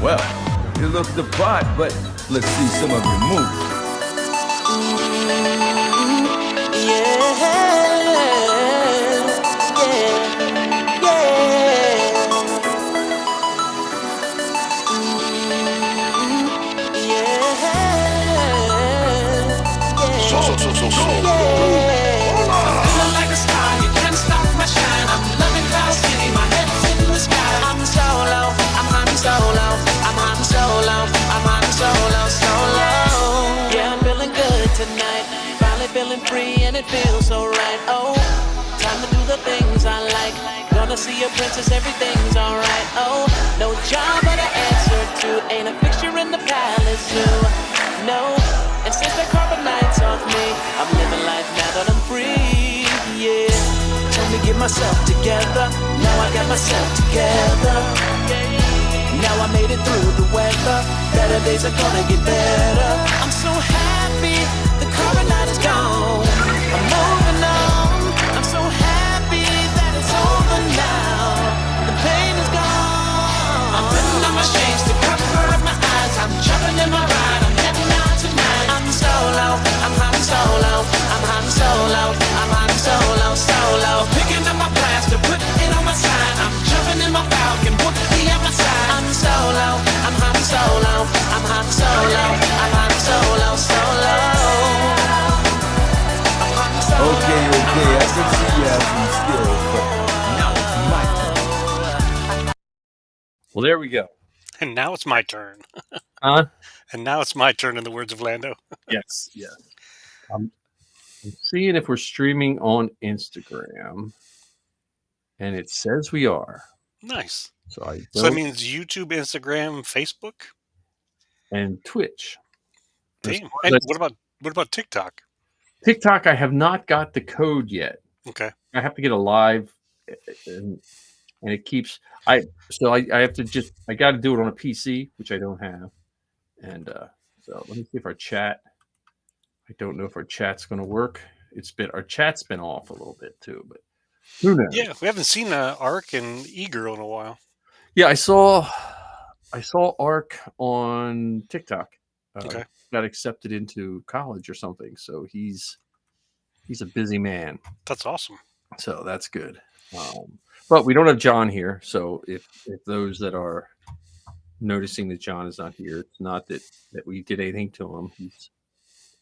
Well, you look the part, but let's see some of your moves. Feeling like a star, you can't stop my shine. I'm loving Cloud City, my head's in the sky. I'm solo, I'm hunting solo, I'm hunting solo, I'm hunting solo. Yeah, I'm feeling good tonight. Finally feeling free and it feels so right. Oh, time to do the things I like. Gonna see a princess, everything's alright. Oh, no job but an answer to. Ain't a fixture in the palace zoo. No, and since the carpet lights off me, I'm living life now that I'm free. Yeah, told me get myself together. Now I got myself together. Now I made it through the weather. Better days are gonna get better. I'm so happy the current night is gone. I'm moving on. I'm so happy that it's over now. The pain is gone. I'm putting on my shades to cover up my eyes. I'm jumping in my ride. I'm heading out tonight. I'm solo. I'm hot solo. I'm hot solo. I'm hot solo. Picking up my blaster, putting it on my side. I'm jumping in my Falcon, put me on my side. I'm solo. I'm hot solo. I'm hot solo. I'm hot solo. Okay, I can see you have some skills, but now it's my turn. Well, there we go. And now it's my turn. Huh? And now it's my turn, in the words of Lando. Yes. I'm seeing if we're streaming on Instagram, and it says we are. Nice. So that means YouTube, Instagram, Facebook, and Twitch. Damn. And what about TikTok? TikTok, I have not got the code yet. Okay. I have to get a live, and it keeps. I have to I got to do it on a PC, which I don't have, and so let me see if our chat. I don't know if our chat's going to work. Our chat's been off a little bit too, but who knows? Yeah, we haven't seen Ark and E-Girl in a while. Yeah, I saw Ark on TikTok. Okay. Got accepted into college or something, so he's a busy man. That's awesome. So that's good. But we don't have John here, so if those that are noticing that John is not here, it's not that we did anything to him.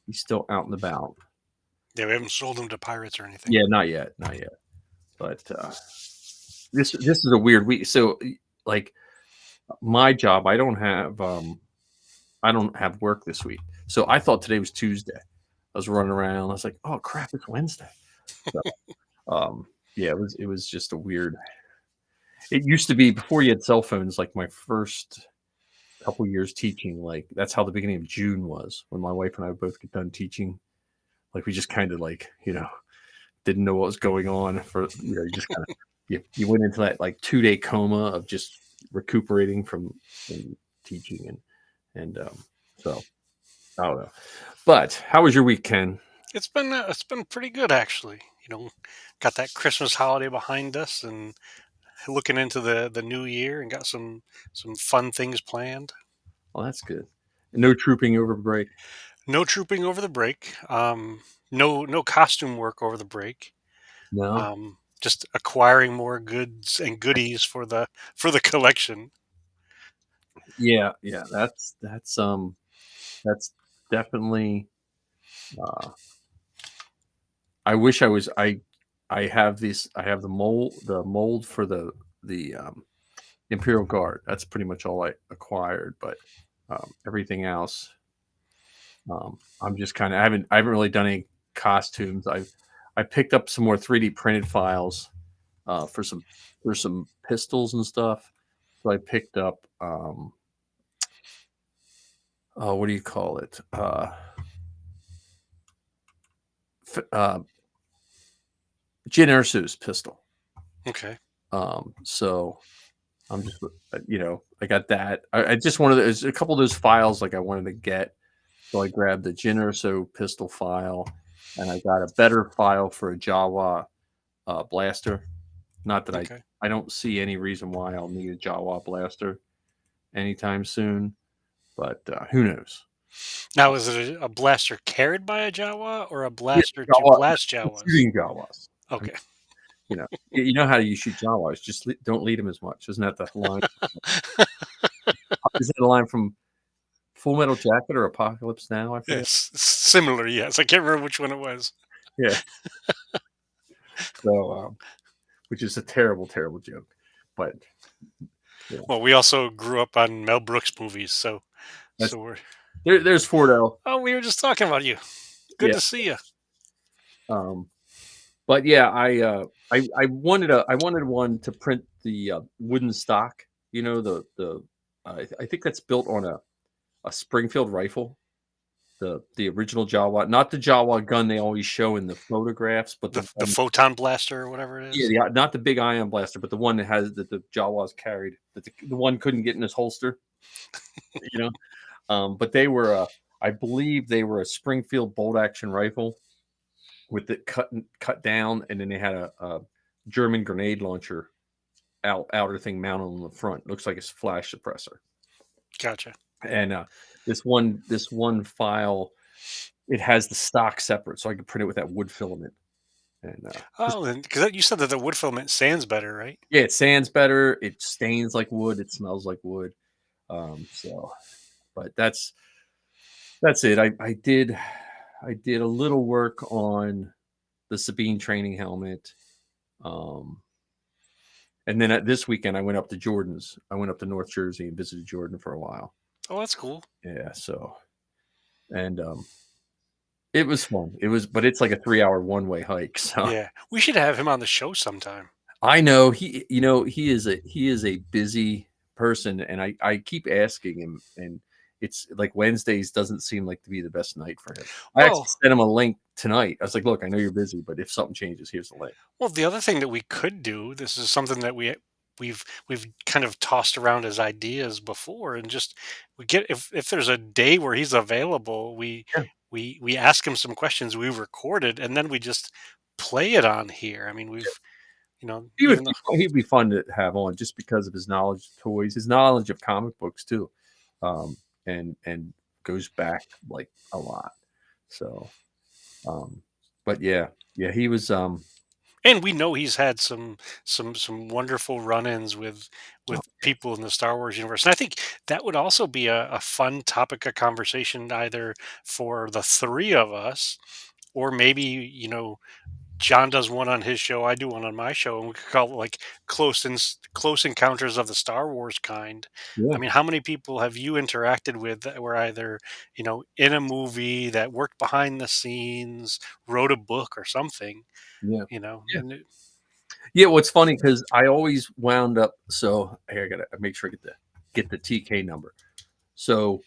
He's still out and about. Yeah, we haven't sold him to pirates or anything. Yeah, not yet. But this is a weird week. So, like, my job, I don't have work this week. So I thought today was Tuesday. I was running around. I was like, oh crap, it's Wednesday. So, yeah, it was just a weird. It used to be before you had cell phones. Like my first couple years teaching, like that's how the beginning of June was when my wife and I both got done teaching. Like we just kind of didn't know what was going on for you just kind of you went into that like 2-day coma of just recuperating from teaching and so I don't know. But how was your week, Ken? It's been pretty good actually. Got that Christmas holiday behind us and looking into the new year and got some fun things planned. Well, that's good. No trooping over break. No trooping over the break. No costume work over the break. No. Just acquiring more goods and goodies for the collection. Yeah. That's definitely. I wish I was. I have this. I have the mold for the Imperial Guard. That's pretty much all I acquired, but everything else, I'm just kind of. I haven't really done any costumes. I picked up some more 3D printed files for some pistols and stuff. So I picked up what do you call it? Jyn Erso's pistol. Okay. So I'm just, I got that. I just wanted a couple of those files like I wanted to get. So I grabbed the Jyn Erso pistol file, and I got a better file for a Jawa blaster. Not that I don't see any reason why I'll need a Jawa blaster. anytime soon. But who knows? Now, is it a blaster carried by a Jawa or a Yeah, blaster to Jawa, blast I'm Jawas? shooting Jawas. Okay. You know how you shoot Jawas. Just don't lead them as much. Isn't that the line? Is that a line from Full Metal Jacket or Apocalypse Now? I forget. Yes, similar. Yes, I can't remember which one it was. Yeah. So, which is a terrible, terrible joke. But Well, we also grew up on Mel Brooks movies, so that's we're. there's Fordo. Oh, we were just talking about you. Good Yeah. to see you. But yeah, I wanted one to print the wooden stock. You know I think that's built on a Springfield rifle. The original Jawa, not the Jawa gun they always show in the photographs, but The one, photon blaster or whatever it is. yeah, not the big ion blaster, but the one that has that the Jawas carried. That the one couldn't get in his holster. You know, but they were, I believe, they were a Springfield bolt action rifle with it cut down, and then they had a German grenade launcher outer thing mounted on the front. Looks like it's flash suppressor. Gotcha. And this one file, it has the stock separate, so I could print it with that wood filament. And Oh, and because you said that the wood filament sands better, right? yeah, it sands better. It stains like wood. It smells like wood. But that's it. I did a little work on the Sabine training helmet. And then this weekend I went up to Jordan's. I went up to North Jersey and visited Jordan for a while. Oh, that's cool. Yeah, so and it was fun. But it's like a 3-hour one-way hike. So Yeah, we should have him on the show sometime. I know he is a busy person, and I keep asking him, and it's like Wednesdays doesn't seem like to be the best night for him. I actually sent him a link tonight. I was like, look, I know you're busy, but if something changes, here's the link. Well, the other thing that we could do, this is something that we've kind of tossed around as ideas before, and just we get if there's a day where he's available, Yeah. we ask him some questions we recorded, and then we just play it on here. I mean, even though He'd be fun to have on just because of his knowledge of toys, his knowledge of comic books too, and goes back like a lot. So, but yeah, he was. and we know he's had some wonderful run-ins with people in the Star Wars universe, and I think that would also be a fun topic of conversation, either for the three of us, or maybe John does one on his show, I do one on my show, and we could call it like close encounters of the Star Wars kind. Yeah, I mean, how many people have you interacted with that were either in a movie, that worked behind the scenes, wrote a book or something? yeah. And Yeah, what's funny because I always wound up. So I gotta make sure I get the TK number. So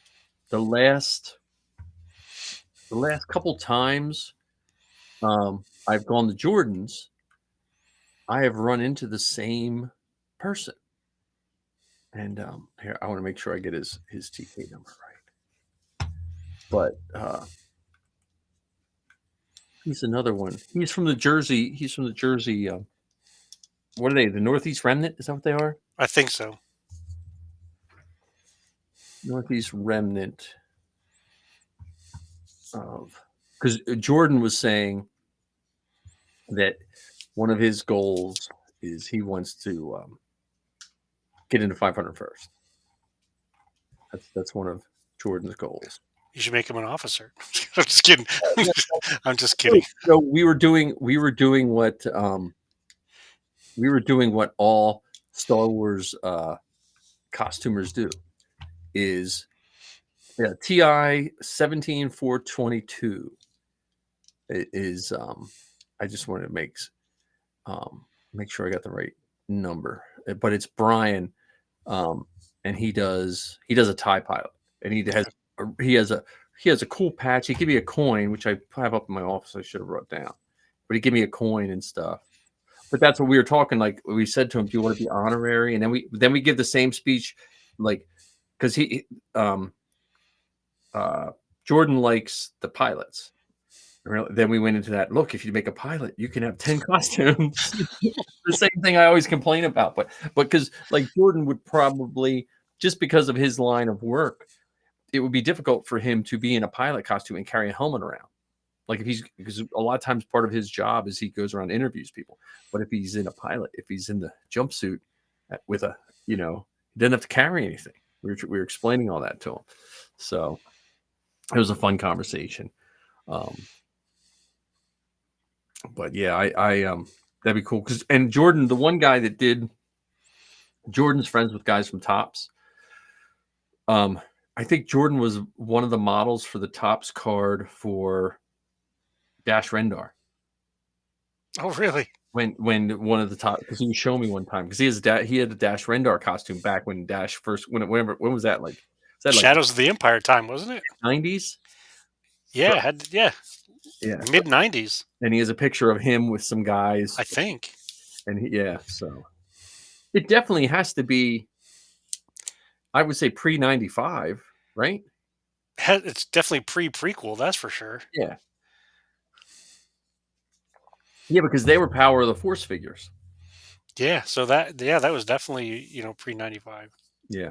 the last couple times I've gone to Jordan's, I have run into the same person. And here I want to make sure I get his TK number right. But he's another one. He's from the Jersey. What are they? The Northeast Remnant? Is that what they are? I think so. Northeast Remnant of, because Jordan was saying that one of his goals is he wants to get into 500 first. That's one of Jordan's goals. You should make him an officer. I'm just kidding. I'm just kidding. So we were doing what all Star Wars costumers do is TI 17422 is I just wanted to make sure I got the right number, but it's Brian, and he does a TIE pilot, and he has a cool patch. He gave me a coin, which I have up in my office. I should have wrote down, but he gave me a coin and stuff. But that's what we were talking. Like we said to him, "Do you want to be honorary?" And then we give the same speech, like because Jordan likes the pilots. Then we went into that. Look, if you make a pilot, you can have 10 costumes. The same thing I always complain about, but because like Jordan would probably just because of his line of work, it would be difficult for him to be in a pilot costume and carry a helmet around. Like if he's because a lot of times part of his job is he goes around and interviews people. But if he's in a pilot, if he's in the jumpsuit with a, he doesn't have to carry anything. We were explaining all that to him. So it was a fun conversation. But yeah, I that'd be cool. And Jordan, the one guy that did, Jordan's friends with guys from Topps. I think Jordan was one of the models for the Topps card for Dash Rendar. Oh, really? When one of the top, because he was showing me one time, because he had a Dash Rendar costume back when Dash first, when was that, like, was that like Shadows of the Empire time, wasn't it? 90s? Yeah, Yeah. mid 90s. And he has a picture of him with some guys, I think. and so it definitely has to be, I would say, pre 95, right? It's definitely prequel, that's for sure. Yeah. Yeah, because they were Power of the Force figures. Yeah, so that was definitely, pre 95. Yeah.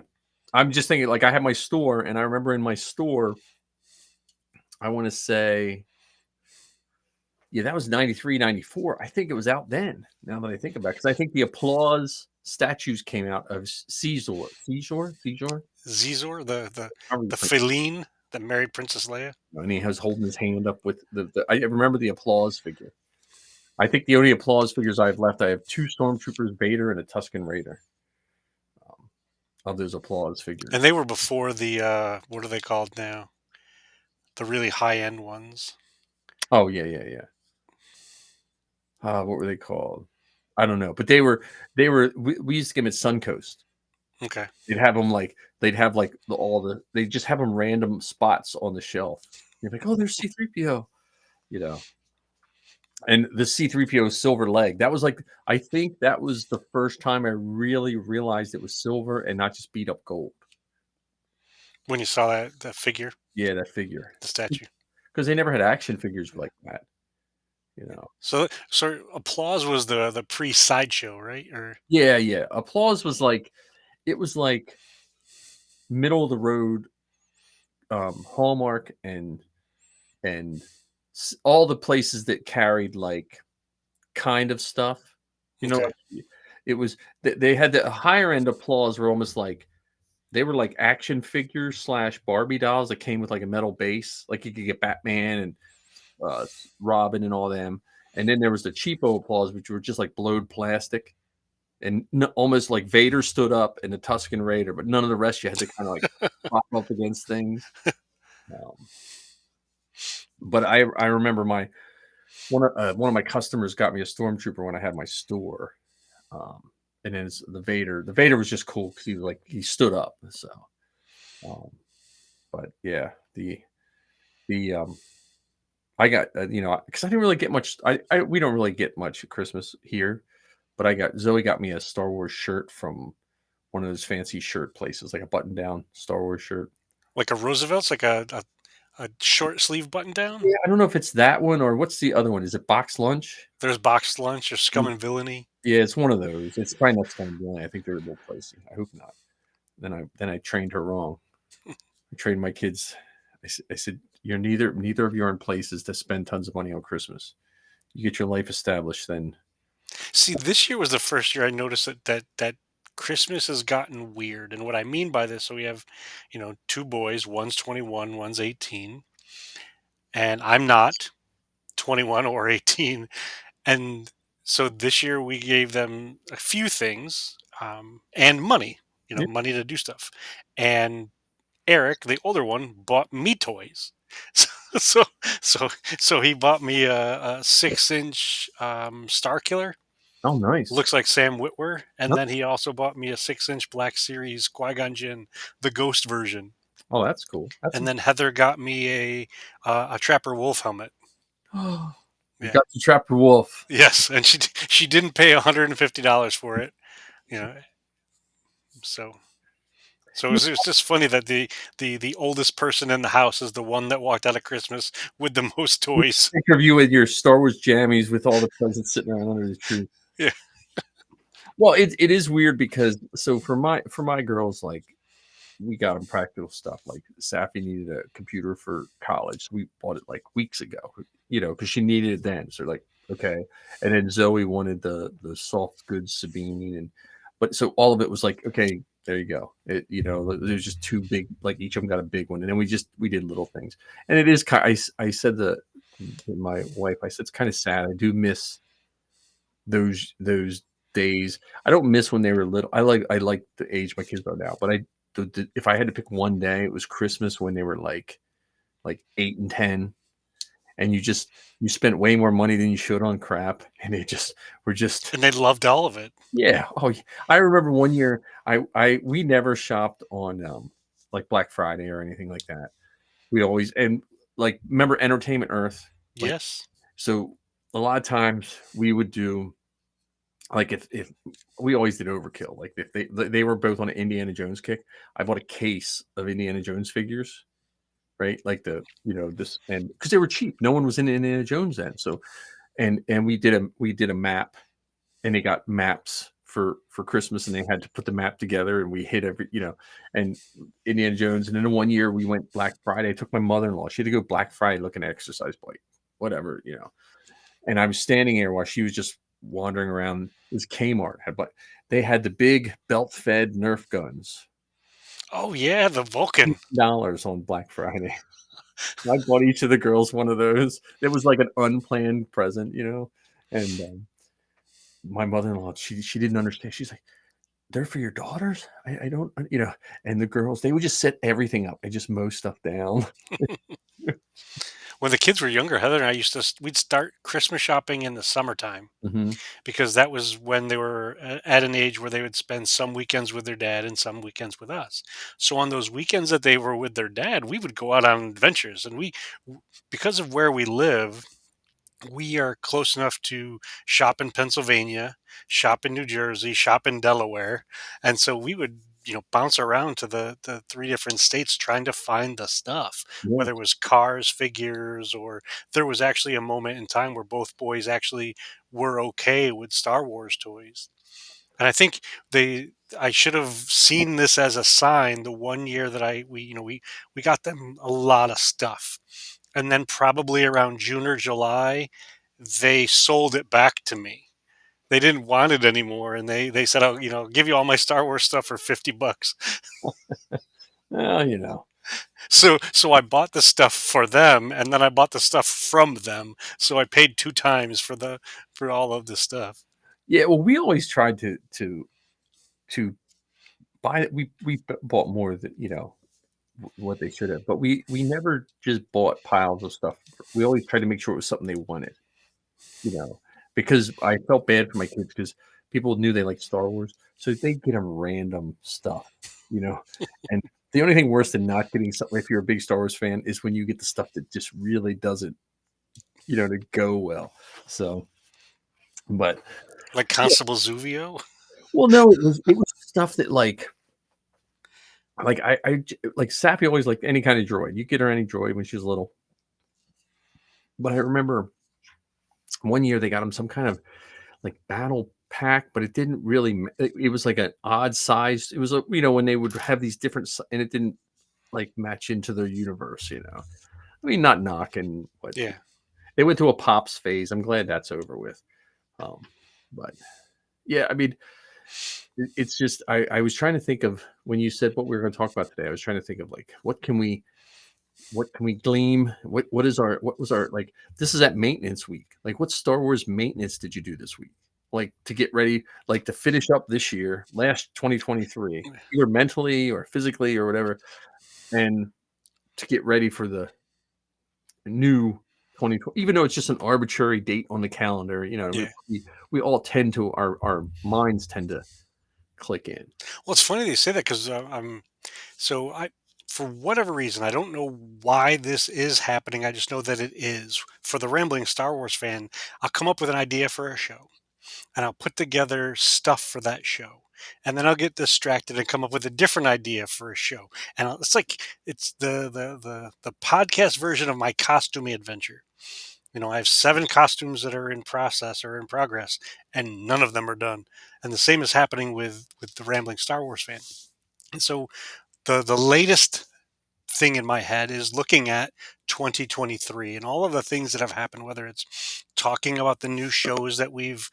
I'm just thinking, like, I have my store, and I remember in my store, I want to say, yeah, that was 93, 94. I think it was out then, now that I think about it, because I think the Applause statues came out of Caesar. Zizor, the feline that married Princess Leia. And he was holding his hand up with I remember the Applause figure. I think the only Applause figures I have left, I have 2 Stormtroopers, Vader, and a Tusken Raider. Of those Applause figures. And they were before the, what are they called now? The really high-end ones. Oh, yeah. What were they called? I don't know. But we used to get them at Suncoast. Okay. They'd have them they'd have they just have them random spots on the shelf. You're like, oh, there's C-3PO, And the C-3PO silver leg, that was I think that was the first time I really realized it was silver and not just beat up gold. When you saw that figure? Yeah, that figure. The statue. Because they never had action figures like that. So Applause was the pre-sideshow, right? Or yeah. Applause was it was middle of the road, Hallmark and all the places that carried kind of stuff. Okay. It was they had the higher end Applause were almost they were action figures / Barbie dolls that came with a metal base. You could get Batman and Robin and all them. And then there was the cheapo Applause, which were just blowed plastic. And almost Vader stood up and the Tusken Raider, but none of the rest you had to kind of pop up against things. But I remember one of my customers got me a Stormtrooper when I had my store. And then the Vader. The Vader was just cool because he stood up. So, but yeah, I got because I didn't really get much. We don't really get much at Christmas here, but Zoe got me a Star Wars shirt from one of those fancy shirt places, like a button down Star Wars shirt, like a Roosevelt's, like a short sleeve button down. Yeah, I don't know if it's that one or what's the other one. Is it Box Lunch? There's Boxed Lunch or Scum and Villainy. Yeah, it's one of those. It's probably not Scum and Villainy. I think they're a little pricey. I hope not. Then I trained her wrong. I trained my kids. I said, you're neither of you are in places to spend tons of money on Christmas. You get your life established, then. See, this year was the first year I noticed that Christmas has gotten weird. And what I mean by this, so we have, 2 boys, one's 21, one's 18. And I'm not 21 or 18. And so this year we gave them a few things, and money, Yep. money to do stuff. And Eric, the older one, bought me toys. So he bought me a 6-inch Star Killer. Oh, nice. Looks like Sam Witwer. And Yep. then he also bought me a 6-inch Black Series Qui-Gon Jinn, the Ghost version. Oh, that's cool. And then Heather got me a Trapper Wolf helmet. You Yeah. got the Trapper Wolf. Yes, and she didn't pay $150 for it. So it's just funny that the oldest person in the house is the one that walked out of Christmas with the most toys. Picture of you with your Star Wars jammies with all the presents sitting around under the tree. Yeah. Well, it is weird because so for my girls, we got him practical stuff. Like Safi needed a computer for college, so we bought it like weeks ago. Because she needed it then. So like, okay. And then Zoe wanted the soft goods Sabine, but so all of it was like, okay, there you go. There's just two big, like each of them got a big one, and then we did little things. And it is kind. I said to my wife, I said it's kind of sad. I do miss those days. I don't miss when they were little. I like the age my kids are now, but if I had to pick one day, it was Christmas when they were like 8 and 10, and you spent way more money than you should on crap, and they just were just And they loved all of it. yeah. Oh, yeah. I remember one year we never shopped on like Black Friday or anything like that. We always and like remember Entertainment Earth, like Yes. so a lot of times we would do like if we always did overkill. Like if they were both on an Indiana Jones kick, I bought a case of Indiana Jones figures, right? Like this, and because they were cheap, no one was in Indiana Jones then. So and we did a map, and they got maps for Christmas, and they had to put the map together, and we hit and Indiana Jones. And then one year we went Black Friday. I took my mother-in-law. She had to go Black Friday looking at exercise bike, whatever. And I was standing there while she was just wandering around. It was Kmart, but they had the big belt-fed Nerf guns. Oh yeah, the Vulcan. $dollars on Black Friday. I bought each of the girls one of those. It was like an unplanned present. And my mother-in-law, she didn't understand. She's like, "They're for your daughters? I don't." And the girls, they would just set everything up and just mow stuff down. When the kids were younger, Heather and I we'd start Christmas shopping in the summertime Hmm. because that was when they were at an age where they would spend some weekends with their dad and some weekends with us. So on those weekends that they were with their dad, we would go out on adventures, and because of where we live, we are close enough to shop in Pennsylvania, shop in New Jersey, shop in Delaware, and so we would bounce around to the three different states trying to find the stuff, Yeah. whether it was cars, figures, or there was actually a moment in time where both boys actually were okay with Star Wars toys. And I think I should have seen this as a sign the one year that we got them a lot of stuff, and then probably around June or July, they sold it back to me. They didn't want it anymore, and they said, "I'll give you all my Star Wars stuff for $50." Well. So I bought the stuff for them, and then I bought the stuff from them. So I paid two times for all of the stuff. Yeah. Well, we always tried to buy. We bought more than what they should have, but we never just bought piles of stuff. We always tried to make sure it was something they wanted. you know, because I felt bad for my kids because people knew they liked Star Wars, so they get them random stuff, you know. And the only thing worse than not getting something if you're a big Star Wars fan is when you get the stuff that just really doesn't, to go well. So, but Like yeah, Constable Zuvio. well, no, it was stuff that like like Sappy always liked any kind of droid. You get her any droid when she was little, but I remember one year they got him some kind of like battle pack, but it didn't really. It was like an odd size. It was when they would have these different, and it didn't like match into their universe. I mean, not knocking, but Yeah. they went through a pops phase. I'm glad that's over with. Um, but yeah, I mean, it's just I was trying to think of when you said what we were going to talk about today. I was trying to think of like what can we gleam? What was our like? This is at maintenance week. Like, what Star Wars maintenance did you do this week? Like to get ready, like to finish up this year, last 2023, either mentally or physically or whatever, and to get ready for the new 2020. Even though it's just an arbitrary date on the calendar, Yeah. we all tend to our minds tend to click in. Well, it's funny they say that because so I, for whatever reason, I don't know why this is happening. I just know that it is. For the rambling Star Wars fan, I'll come up with an idea for a show, and I'll put together stuff for that show. And then I'll get distracted and come up with a different idea for a show. And it's like it's the podcast version of my costuming adventure. I have 7 costumes that are in process or in progress, and none of them are done. And the same is happening with the rambling Star Wars fan. And so the latest thing in my head is looking at 2023 and all of the things that have happened, whether it's talking about the new shows that we've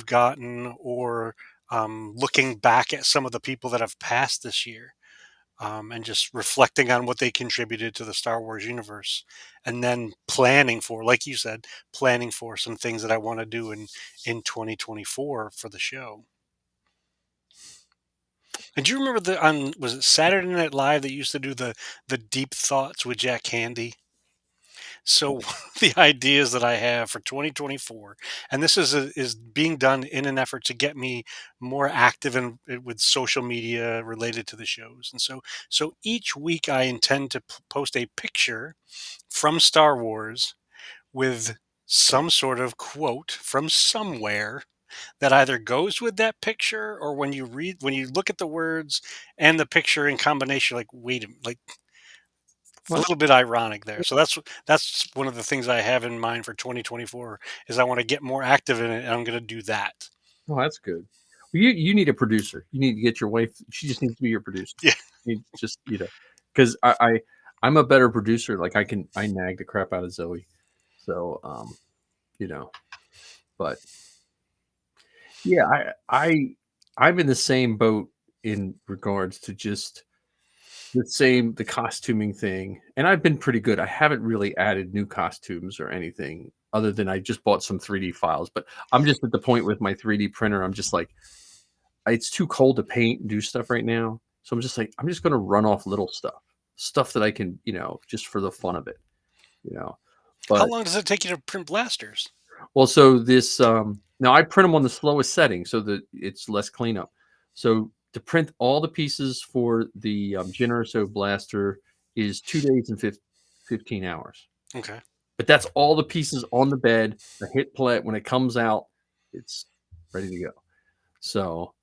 gotten, or looking back at some of the people that have passed this year, and just reflecting on what they contributed to the Star Wars universe, and then planning for, like you said, planning for some things that I want to do in 2024 for the show. And do you remember the on was it Saturday Night Live that used to do the deep thoughts with Jack Candy? So one of the ideas that I have for 2024, and this is being done in an effort to get me more active with social media related to the shows. And so each week I intend to post a picture from Star Wars with some sort of quote from somewhere that either goes with that picture, or when you look at the words and the picture in combination, like, wait a minute, like, a Well, little bit ironic there. So that's one of the things I have in mind for 2024 is I want to get more active in it, and I'm going to do that. oh, that's good. Well, you need a producer. You need to get your wife. She just needs to be your producer. Yeah. You need just because I'm a better producer. Like I nag the crap out of Zoe. So you know, but yeah, I'm in the same boat in regards to just the costuming thing, and I've been pretty good. I haven't really added new costumes or anything other than I just bought some 3D files, but I'm just at the point with my 3D printer. I'm just like, it's too cold to paint and do stuff right now. So I'm just like, I'm just going to run off little stuff that I can, just for the fun of it, you know. How But long does it take you to print blasters? well, so this now I print them on the slowest setting so that it's less cleanup. So to print all the pieces for the Jyn Erso blaster is 2 days and 15 hours. Okay. But that's all the pieces on the bed. I hit play when it comes out, it's ready to go. So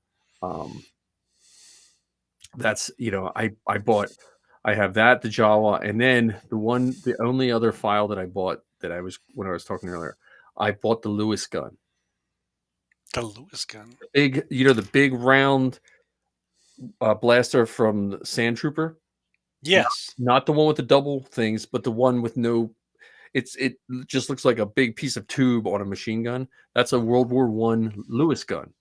that's I have that, the Jawa, and then the only other file that I bought that I was when I was talking earlier, I bought the Lewis gun. The Lewis gun. The big round blaster from Sand Trooper. Yes. Not the one with the double things, but the one with no. It just looks like a big piece of tube on a machine gun. That's a World War I Lewis gun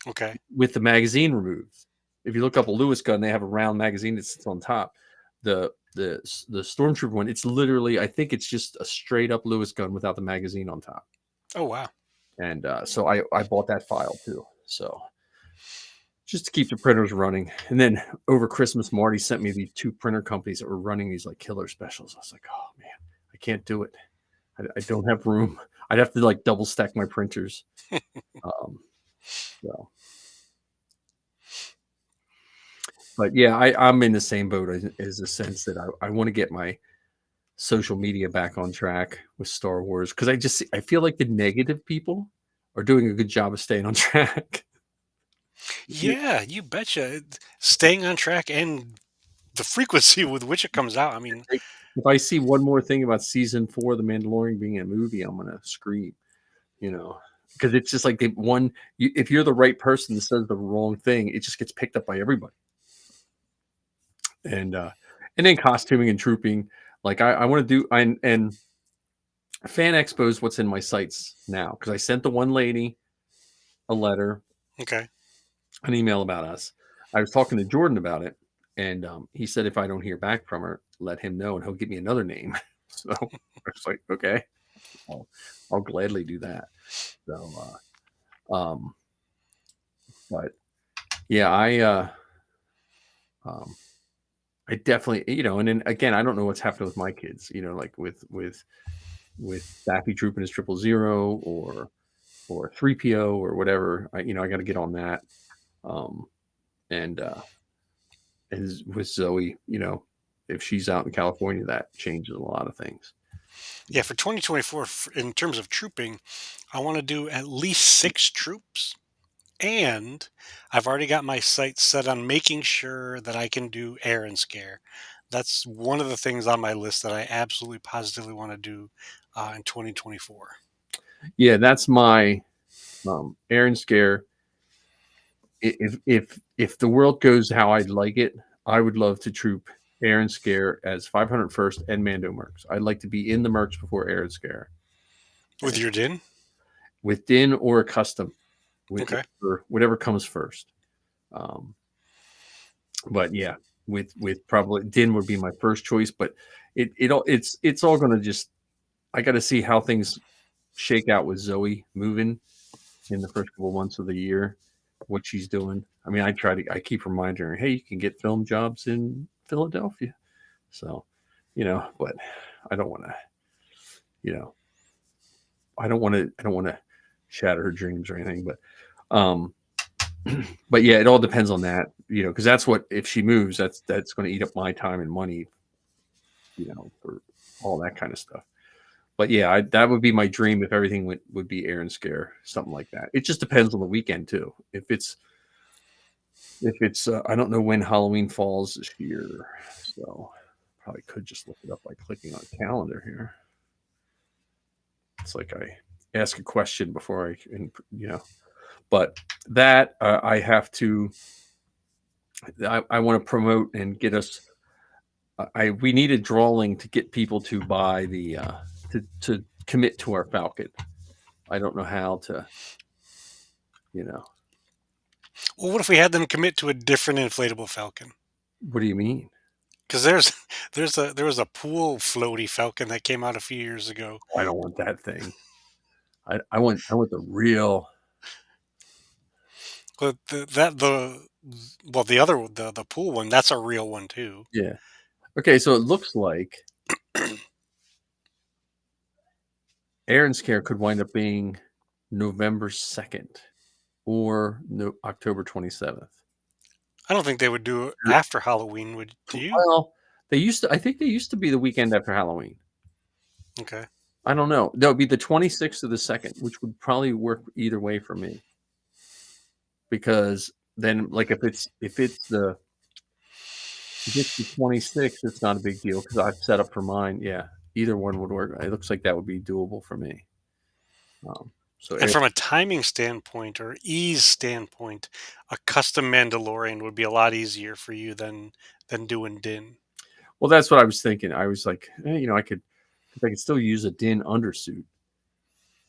Okay. with the magazine removed. If you look up a Lewis gun, they have a round magazine that sits on top. The Stormtrooper one, it's literally, I think it's just a straight up Lewis gun without the magazine on top. Oh wow. And so I bought that file too. So just to keep the printers running. And then over Christmas, Marty sent me these 2 printer companies that were running these like killer specials. I was like, oh man, I can't do it. I don't have room. I'd have to like double stack my printers. So, but yeah, I'm in the same boat as a sense that I want to get my social media back on track with Star Wars because I feel like the negative people are doing a good job of staying on track. Yeah, you betcha. Staying on track and the frequency with which it comes out. I mean, Like, if I see one more thing about season 4 of The Mandalorian being a movie, I'm gonna scream, because it's just like if you're the right person that says the wrong thing, it just gets picked up by everybody. And then costuming and trooping, like I want to do, and Fan Expo is what's in my sights now because I sent the one lady a letter, okay. an email about us. I was talking to Jordan about it, and he said if I don't hear back from her, let him know, and he'll give me another name. So I was like, okay, I'll gladly do that. So, but yeah, I definitely, and then again, I don't know what's happening with my kids, like with Daffy trooping his 000 or 3PO or whatever. I got to get on that. And with Zoe, if she's out in California, that changes a lot of things. Yeah, for 2024, in terms of trooping, I want to do at least 6 troops. And I've already got my sights set on making sure that I can do air and scare. That's one of the things on my list that I absolutely positively want to do in 2024. Yeah, that's my air and scare. If the world goes how I'd like it, I would love to troop Aaron Scare as 501st and Mando Mercs. I'd like to be in the Mercs before Aaron Scare. With your din? With Din or a custom, Okay. whatever comes first. Um, but yeah, with probably Din would be my first choice. But it's all going to just, I got to see how things shake out with Zoe moving in the first couple months of the year, what she's doing. I mean, I keep reminding her, hey, you can get film jobs in Philadelphia. So, but I don't want to, you know, I don't want to shatter her dreams or anything, um, but yeah, it all depends on that, because that's what, if she moves, that's going to eat up my time and money, for all that kind of stuff. But yeah, that would be my dream if everything would be Aaron Scare, something like that. It just depends on the weekend too. If it's I don't know when Halloween falls this year, so probably could just look it up by clicking on calendar here. It's like I ask a question before but that I have to. I want to promote and get us. We need a drawing to get people to buy the to commit to our Falcon. I don't know how to, Well, what if we had them commit to a different inflatable Falcon? What do you mean? Because there was a pool floaty Falcon that came out a few years ago. I don't want that thing. I want the real. But the pool one, that's a real one too. Yeah. Okay, so it looks like Aaron Scare could wind up being November 2nd or October 27th. I don't think they would do it after Halloween. Do you? Well, I think they used to be the weekend after Halloween. Okay. I don't know. That would be the 26th of the 2nd, which would probably work either way for me. Because then, like, if it's the 26th, it's not a big deal because I've set up for mine. Yeah, either one would work. It looks like that would be doable for me. And from a timing standpoint or ease standpoint, a custom Mandalorian would be a lot easier for you than doing Din. Well, that's what I was thinking. I was like, I could still use a Din undersuit,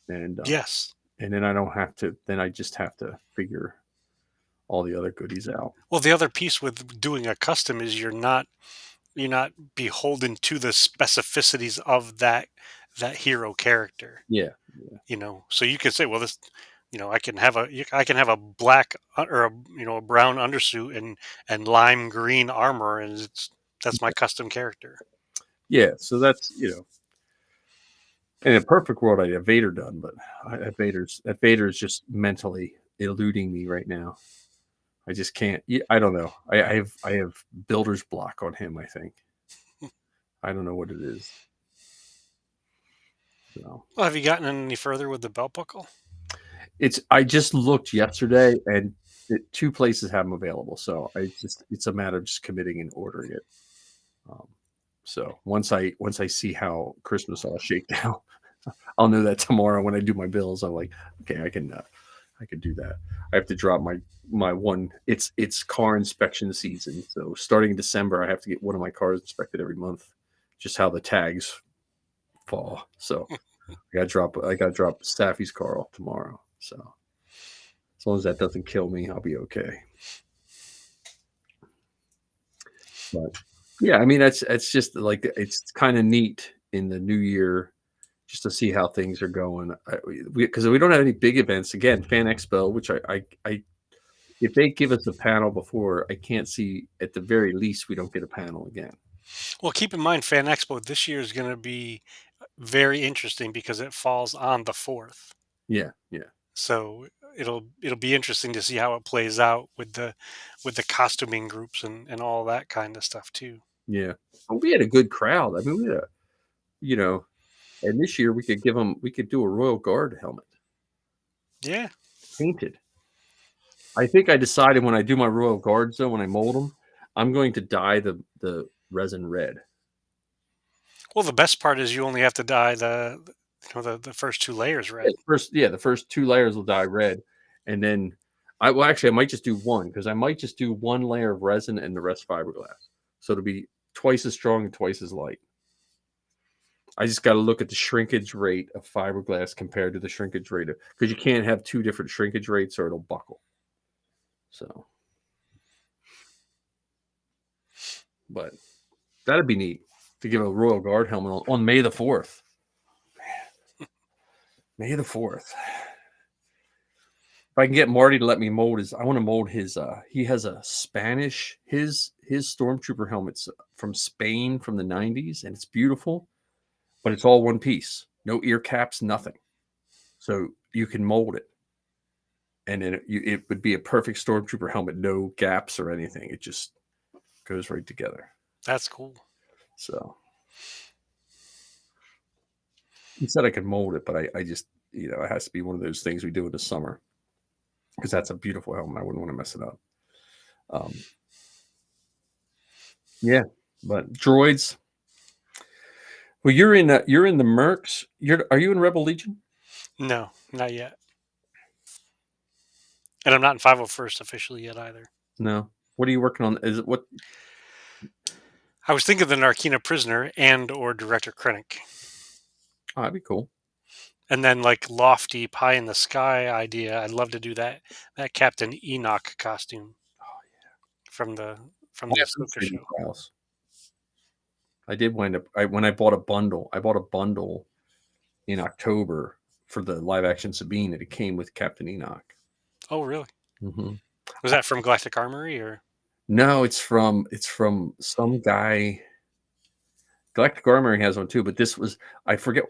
and yes, and then I don't have to. Then I just have to figure all the other goodies out. Well, the other piece with doing a custom is you're not beholden to the specificities of that hero character. Yeah. So you could say, well, this, I can have a black or a brown undersuit and lime green armor, and that's my custom character. Yeah, so that's in a perfect world I'd have Vader done, but Vader is just mentally eluding me right now. I just can't. I don't know. I have builder's block on him. I think. I don't know what it is. So. Well, have you gotten any further with the belt buckle? I just looked yesterday, and 2 places have them available. So it's a matter of just committing and ordering it. So once I see how Christmas all shaked out, I'll know that tomorrow when I do my bills. I'm like, okay, I can do that. I have to drop my one. It's car inspection season, so starting in December, I have to get one of my cars inspected every month. Just how the tags fall. So I got to drop Staffy's car off tomorrow. So as long as that doesn't kill me, I'll be okay. But yeah, I mean it's just like it's kind of neat in the new year just to see how things are going. Because we don't have any big events. Again, Fan Expo, which I if they give us a panel before, I can't see at the very least we don't get a panel again. Well, keep in mind, Fan Expo this year is going to be very interesting because it falls on the 4th. Yeah. So it'll be interesting to see how it plays out with the costuming groups and all that kind of stuff too. Yeah, well, we had a good crowd. I mean, we had and this year we could do a Royal Guard helmet. Yeah, painted. I think I decided when I do my Royal Guards though, when I mold them, I'm going to dye the resin red. Well, the best part is you only have to dye the first 2 layers red. The first 2 layers will dye red, and then I might just do one because I might just do one layer of resin and the rest fiberglass. So it'll be twice as strong and twice as light. I just got to look at the shrinkage rate of fiberglass compared to the shrinkage rate of, because you can't have two different shrinkage rates or it'll buckle. So, but that'd be neat to give a Royal Guard helmet on May the 4th. May the 4th. If I can get Marty to let me mold his, I want to mold his. He has a Spanish, his stormtrooper helmet's from Spain from the 90s, and it's beautiful, but it's all one piece, no ear caps, nothing. So you can mold it, and then it would be a perfect stormtrooper helmet, no gaps or anything. It just goes right together. That's cool. So he said I could mold it, but I just, it has to be one of those things we do in the summer. Because that's a beautiful helmet. I wouldn't want to mess it up. Yeah, but droids. Well, you're in the Mercs. Are you in Rebel Legion? No, not yet. And I'm not in 501st officially yet either. No. What are you working on? Is it what? I was thinking the Narkina Prisoner and or Director Krennic. Oh, that'd be cool. And then like lofty pie in the sky idea. I'd love to do that Captain Enoch costume. Oh yeah. From the Ahsoka show. Files. I did wind up when I bought a bundle. I bought a bundle in October for the live action Sabine, and it came with Captain Enoch. Oh really? Mm-hmm. Was that from Galactic Armory or? No, it's from some guy. Galactic Armory has one too, but this was, I forget.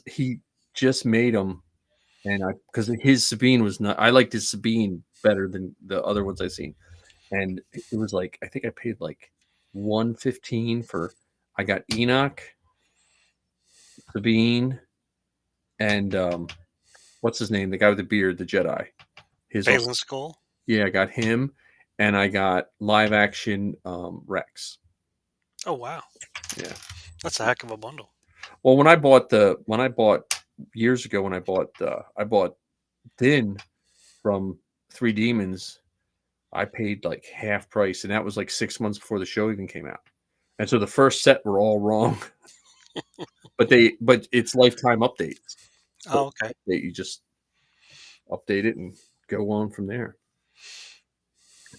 He just made them, and because his Sabine was not. I liked his Sabine better than the other ones I've seen, and it was like, I think I paid like $115 for. I got Enoch, Sabine, and what's his name? The guy with the beard, the Jedi. Balin Skull. Yeah, I got him, and I got live action Rex. Oh wow! Yeah, that's a heck of a bundle. Well, when I bought years ago, I bought Din from Three Demons, I paid like half price, and that was like 6 months before the show even came out. And so the first set were all wrong, but it's lifetime updates. So oh, okay. You just update it and go on from there.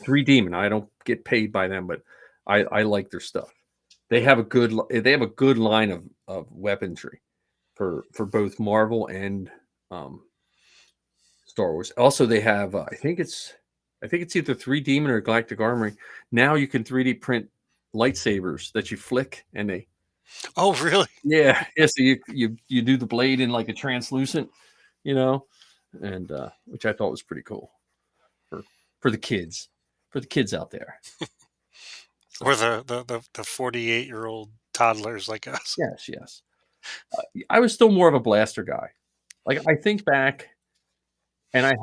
Three Demon, I don't get paid by them, but I like their stuff. They have a good line of weaponry for both Marvel and Star Wars. Also, they have I think it's either Three Demon or Galactic Armory. Now you can 3D print lightsabers that you flick and they. Oh really? Yeah. So you do the blade in like a translucent, and which I thought was pretty cool for the kids out there. Or the 48-year-old toddlers like us. Yes. I was still more of a blaster guy. Like I think back, and I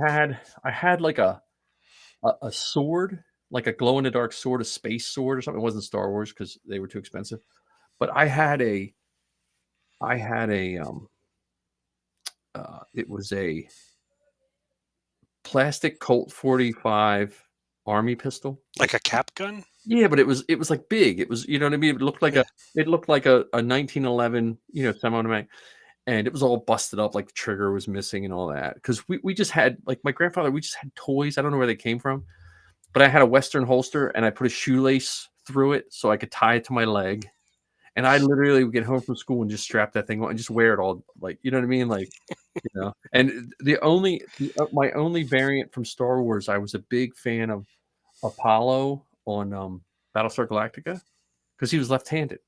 had like a sword, like a glow in the dark sword, a space sword or something. It wasn't Star Wars because they were too expensive. But I had a it was a plastic Colt 45 army pistol, like a cap gun. Yeah, but it was like big. It was, you know what I mean. It looked like a 1911, semi-automatic, and it was all busted up. Like the trigger was missing and all that. Because we just had, like, my grandfather. We just had toys. I don't know where they came from, but I had a Western holster and I put a shoelace through it so I could tie it to my leg. And I literally would get home from school and just strap that thing on and just wear it all, like, you know what I mean, like, And my only variant from Star Wars, I was a big fan of Apollo on Battlestar Galactica because he was left-handed,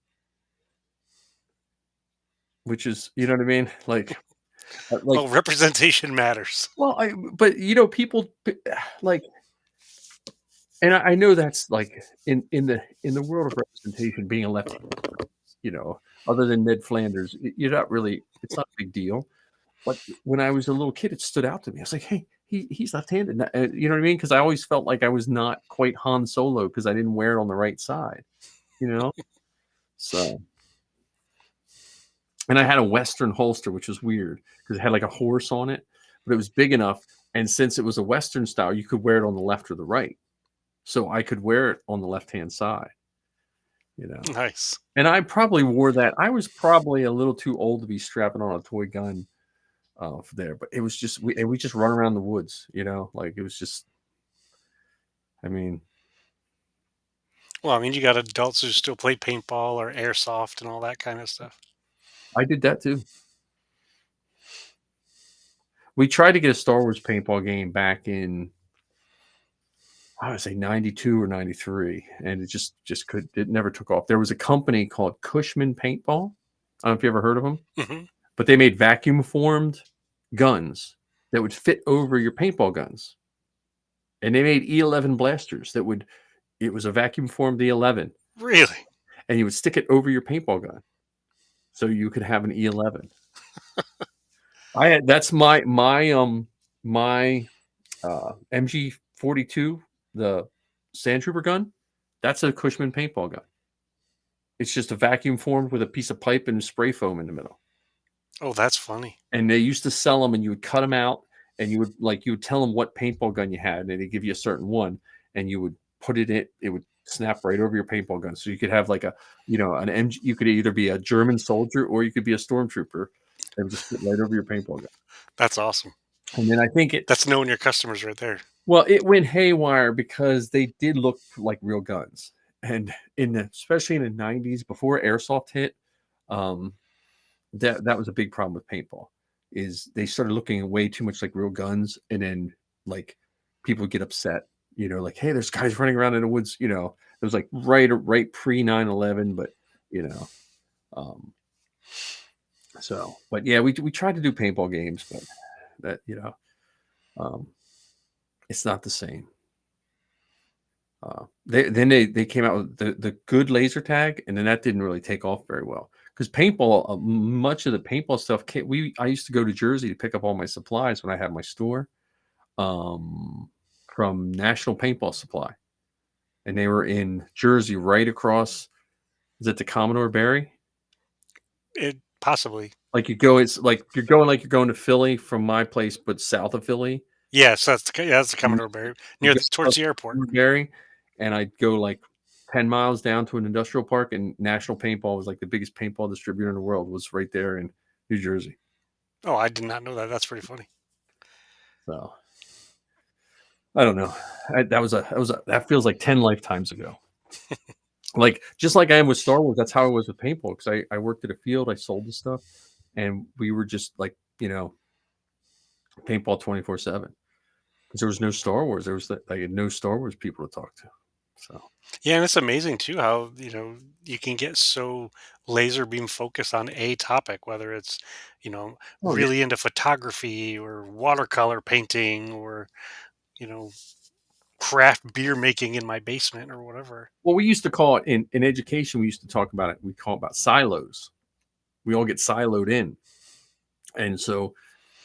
which is, you know what I mean, like well, representation matters. Well, but people like, and I know that's like in the world of representation, being a left-handed, other than Ned Flanders, it's not a big deal. But when I was a little kid, it stood out to me. I was like, hey, he's left-handed. You know what I mean? Because I always felt like I was not quite Han Solo because I didn't wear it on the right side, So, and I had a Western holster, which was weird because it had like a horse on it, but it was big enough. And since it was a Western style, you could wear it on the left or the right. So I could wear it on the left-hand side, you know. Nice. And I probably wore that. I was probably a little too old to be strapping on a toy gun there, but it was just we just run around the woods, you know, like it was just. I mean, Well, I mean, you got adults who still play paintball or airsoft and all that kind of stuff. I did that too. We tried to get a Star Wars paintball game back in, I would say 92 or 93, and it it never took off. There was a company called Cushman Paintball. I don't know if you ever heard of them, Hmm. but they made vacuum formed guns that would fit over your paintball guns. And they made E11 blasters it was a vacuum formed E11, Really? and you would stick it over your paintball gun so you could have an E11. That's my MG42, the Sand Trooper gun. That's a Cushman paintball gun. It's just a vacuum formed with a piece of pipe and spray foam in the middle. Oh, that's funny. And they used to sell them, and you would cut them out, and you would tell them what paintball gun you had, and they'd give you a certain one, and you would put it in. It would snap right over your paintball gun, so you could have like an MG. You could either be a German soldier or you could be a stormtrooper. It would just fit right over your paintball gun. That's awesome. And then I think That's knowing your customers right there. well, it went haywire because they did look like real guns, and especially in the '90s before airsoft hit, um, that was a big problem with paintball. Is they started looking way too much like real guns, and then like people would get upset, like, hey, there's guys running around in the woods, it was like right pre 9/11, but um, so but yeah, we tried to do paintball games, but that um, it's not the same. They came out with the good laser tag, and then that didn't really take off very well because paintball, much of the paintball stuff I used to go to Jersey to pick up all my supplies when I had my store, from National Paintball Supply, and they were in Jersey, right across. Is it the Commodore Barry? It possibly. Like you go, it's like you're going to Philly from my place, but south of Philly. Yes, that's the Commodore Barry You near go towards the airport. Barry, and I'd go like 10 miles down to an industrial park, and National Paintball was like the biggest paintball distributor in the world, was right there in New Jersey. Oh, I did not know that. That's pretty funny. So I don't know. That feels like 10 lifetimes ago. Like just like I am with Star Wars, that's how I was with paintball, because I worked at a field, I sold the stuff, and we were just like, paintball 24/7. Because there was no Star Wars. There was like no Star Wars people to talk to. So Yeah, and it's amazing too how you can get so laser beam focused on a topic, whether it's oh yeah. really into photography or watercolor painting or you know craft beer making in my basement or whatever. Well, we used to call it in education. We used to talk about it. We call it about silos. We all get siloed in, and so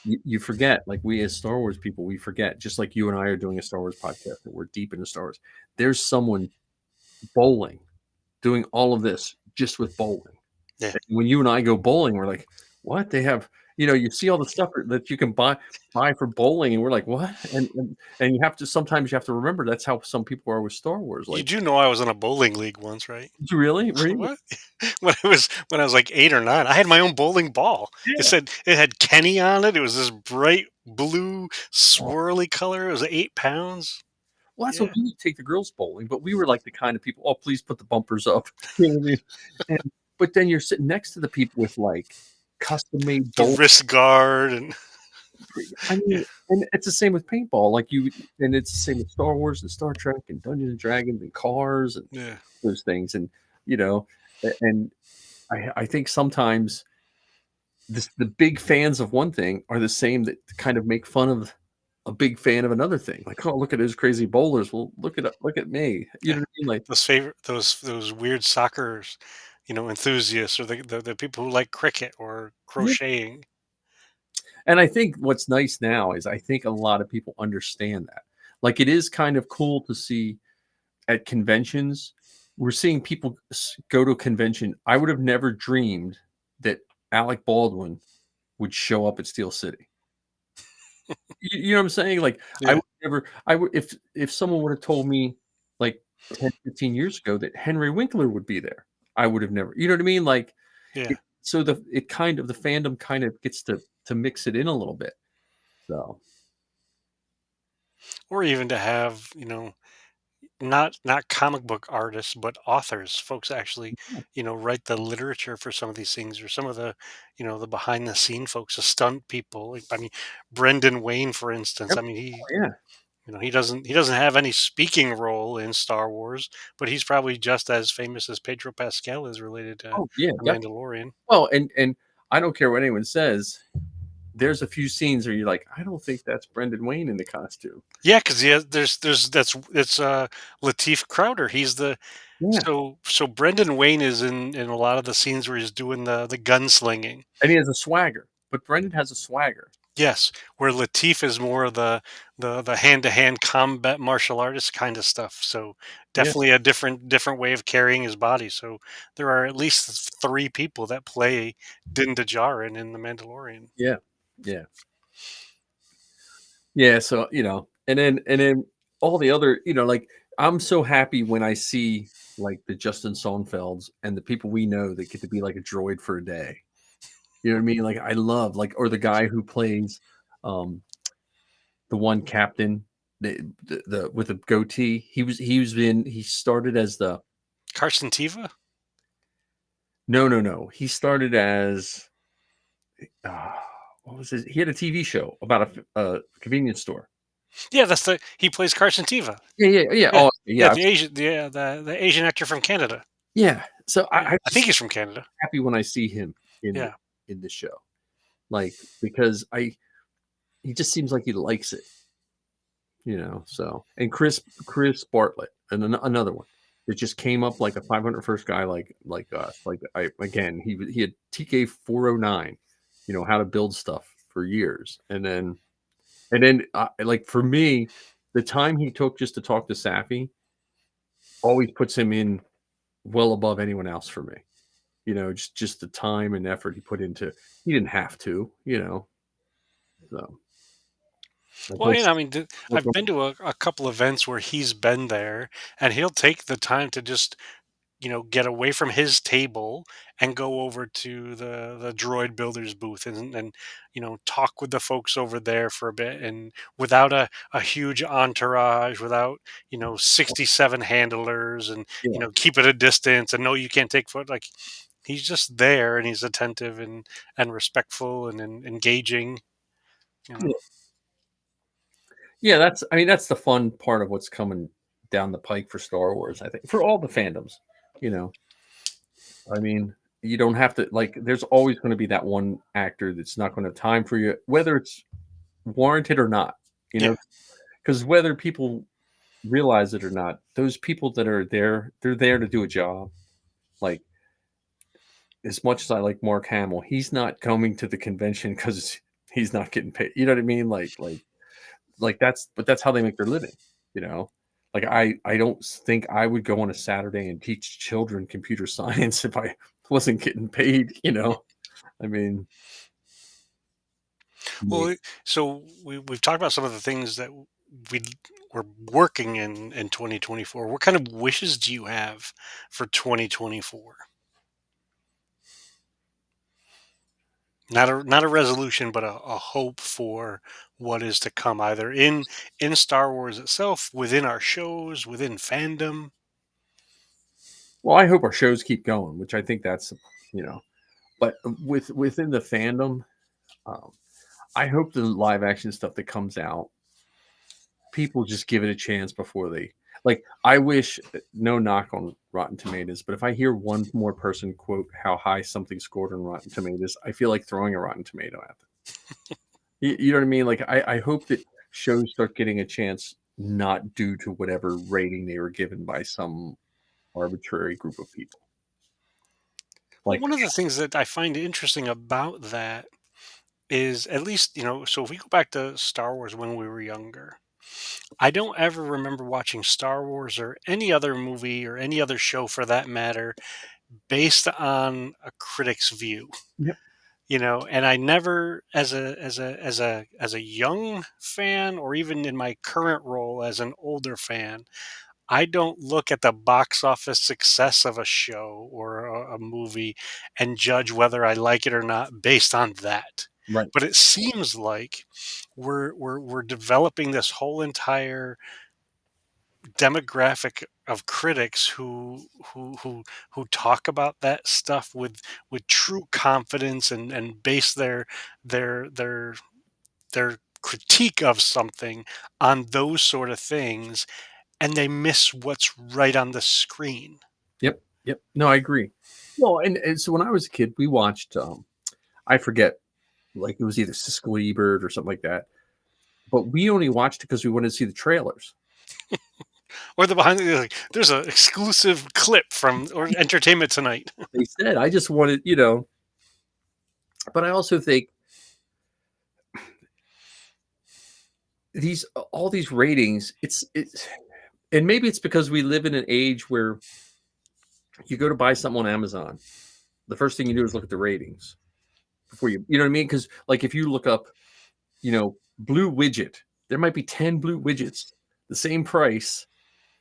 you forget. Like we as Star Wars people, we forget. Just like you and I are doing a Star Wars podcast, and we're deep into Star Wars. There's someone bowling, doing all of this just with bowling. Yeah, And when you and I go bowling, we're like, what? They have, you see all the stuff that you can buy for bowling, and we're like, what? And sometimes you have to remember that's how some people are with Star Wars. you Like, do know I was in a bowling league once, right? did you really? Were you? What? When I was like 8 or 9, I had my own bowling ball. Yeah. It had Kenny on it. It was this bright blue Oh, swirly color. It was 8 pounds. well, that's what Yeah. we would take the girls bowling, but we were like the kind of people, oh, please put the bumpers up. You know what I mean? But then you're sitting next to the people with like custom made The bowling. wrist guard and I yeah, mean, and it's the same with paintball. And it's the same with Star Wars and Star Trek and Dungeons and Dragons and cars and yeah. those things. And you know, and I think sometimes the big fans of one thing are the same that kind of make fun of a big fan of another thing. Like, oh, look at those crazy bowlers. Well, look at me. You Yeah. know what I mean? Like, Those weird soccer, enthusiasts or the people who like cricket or yeah. crocheting. And I think what's nice now is I think a lot of people understand that. Like, it is kind of cool to see at conventions. We're seeing people go to a convention. I would have never dreamed that Alec Baldwin would show up at Steel City. you know what I'm saying? Like, I Yeah, would never I would if someone would have told me, like, 10, 15 years ago that Henry Winkler would be there, I would have never you know what I mean? Like, yeah. it so the fandom kind of gets to mix it in a little bit, so Or even to have, not comic book artists, but authors, folks actually, write the literature for some of these things, or some of the, the behind the scene folks, the stunt people. Like, I mean, Brendan Wayne, for instance. Yep. I mean, he, Oh, yeah. he doesn't have any speaking role in Star Wars, but he's probably just as famous as Pedro Pascal is related to Oh, yeah, the definitely. Mandalorian. Well, and I don't care what anyone says, there's a few scenes where you're like, "I don't think that's Brendan Wayne in the costume." Yeah, because there's that's it's Lateef Crowder. He's the Yeah, so Brendan Wayne is in a lot of the scenes where he's doing the gunslinging. and he has a swagger, but Brendan has a swagger. Yes, where Lateef is more of the hand-to-hand combat martial artist kind of stuff. So Yeah, definitely a different way of carrying his body. So there are at least three people that play Din Djarin in The Mandalorian. yeah, yeah. Yeah, so, and then all the other like, I'm so happy when I see, like, the Justin Sonnenfelds and the people we know that get to be like a droid for a day. You know what I mean? Like, I love, like or the guy who plays, um, the one captain, the with the goatee, he started as the Carson Teva? no, no, no, he started as, ah, what was his he had a TV show about a convenience store. Yeah, he plays Carson Teva. Yeah, yeah, yeah, Yeah, oh, yeah, yeah, the Asian, the Asian actor from Canada. yeah. So Yeah, I'm I think just he's from Canada. happy when I see him Yeah. in the show, like, because I he just seems like he likes it, so and Chris Bartlett, and another one that just came up like a 501st guy like us. Like, I again, he had TK 409, how to build stuff for years, and then like, for me, the time he took just to talk to Safi always puts him in well above anyone else for me. Just the time and effort he put into. He didn't have to, so like Well, he'll I mean, he'll I've come. been to a couple events where he's been there, and he'll take the time to just get away from his table and go over to the droid builders booth, and talk with the folks over there for a bit, and without a huge entourage, without 67 handlers, and Yeah, keep at a distance, and no, you can't take foot. Like, he's just there, and he's attentive and respectful and engaging. you know yeah, yeah. That's the fun part of what's coming down the pike for Star Wars. I think for all the fandoms, you know. I mean, you don't have to like. There's always going to be that one actor that's not going to have time for you, whether it's warranted or not. You yeah. know, because whether people realize it or not, those people that are there, they're there to do a job. Like, as much as I like Mark Hamill, he's not coming to the convention because he's not getting paid. You know what I mean? Like that's how they make their living. You know, like I don't think I would go on a Saturday and teach children computer science if I wasn't getting paid. I mean, Well, me. so we've talked about some of the things that we we're working in 2024. What kind of wishes do you have for 2024? Not a resolution, but a hope for what is to come, either in Star Wars itself, within our shows, within fandom. Well, I hope our shows keep going, which I think that's you know, but within the fandom, um, I hope the live action stuff that comes out, people just give it a chance before they like. I wish, no knock on Rotten Tomatoes, but if I hear one more person quote how high something scored on Rotten Tomatoes, I feel like throwing a Rotten Tomato at them. You know what I mean? Like, I hope that shows start getting a chance, not due to whatever rating they were given by some arbitrary group of people. Well, Like, one of the things that I find interesting about that is, at least, so if we go back to Star Wars when we were younger, I don't ever remember watching Star Wars or any other movie or any other show for that matter based on a critic's view. yep, And I never, as a young fan, or even in my current role as an older fan, I don't look at the box office success of a show or a movie and judge whether I like it or not based on that. Right. But it seems like we're developing this whole entire demographic of critics who talk about that stuff with true confidence, and base their their their critique of something on those sort of things, and they miss what's right on the screen. Yep. Yep. No, I agree. Well, and so when I was a kid, we watched I forget, like it was either Siskel Ebert or something like that. But we only watched it because we wanted to see the trailers. Or the behind the, like, there's an exclusive clip from or Entertainment Tonight. They said I just wanted, but I also think these all these ratings, it's and maybe it's because we live in an age where you go to buy something on Amazon. The first thing you do is look at the ratings before you know what I mean? Because like if you look up, blue widget, there might be 10 blue widgets, the same price,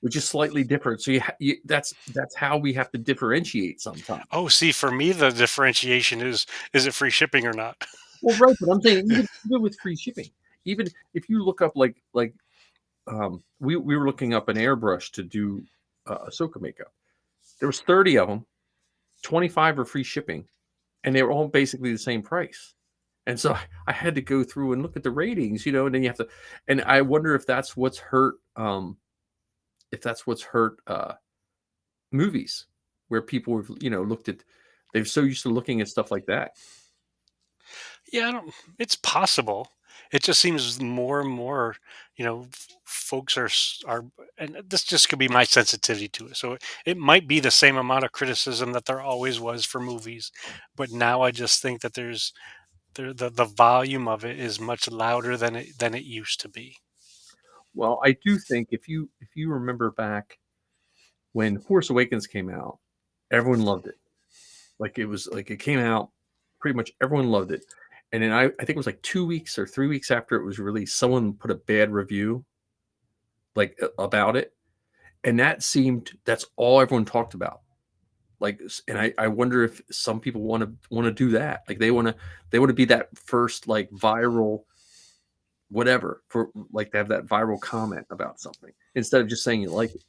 which is slightly different. So that's how we have to differentiate sometimes. Oh, see, for me, the differentiation is it free shipping or not? Well, right, but I'm saying even with free shipping, even if you look up we were looking up an airbrush to do Ahsoka makeup. There was 30 of them, 25 are free shipping, and they were all basically the same price. And so I had to go through and look at the ratings, and then you have to, and I wonder if that's what's hurt, movies, where people have, looked at, they're so used to looking at stuff like that. Yeah, I don't. It's possible. It just seems more and more, folks are, and this just could be my sensitivity to it. So it might be the same amount of criticism that there always was for movies, but now I just think that the volume of it is much louder than it used to be. Well, I do think if you remember back when Force Awakens came out, everyone loved it. Like it was like it came out, pretty much everyone loved it. And then I think it was like 2 weeks or 3 weeks after it was released, someone put a bad review like about it. And that's all everyone talked about. Like, and I wonder if some people want to do that. Like they want to be that first like viral whatever, for like to have that viral comment about something instead of just saying you like it.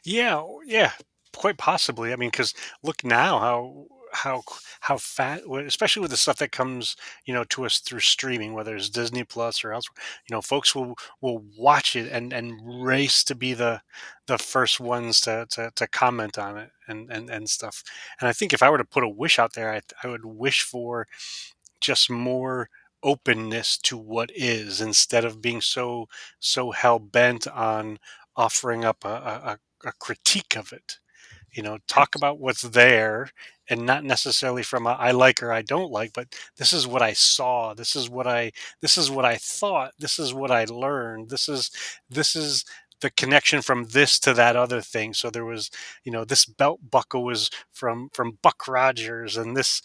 Yeah, yeah, quite possibly. I mean, because look now how fat, especially with the stuff that comes, to us through streaming, whether it's Disney Plus or elsewhere. Folks will watch it and race to be the first ones to comment on it and stuff. And I think if I were to put a wish out there, I would wish for just more openness to what is, instead of being so hell bent on offering up a critique of it. Talk about what's there, and not necessarily from a I like or I don't like, but this is what I saw, this is what I thought, this is what I learned, this is the connection from this to that other thing. So there was, this belt buckle was from Buck Rogers, and this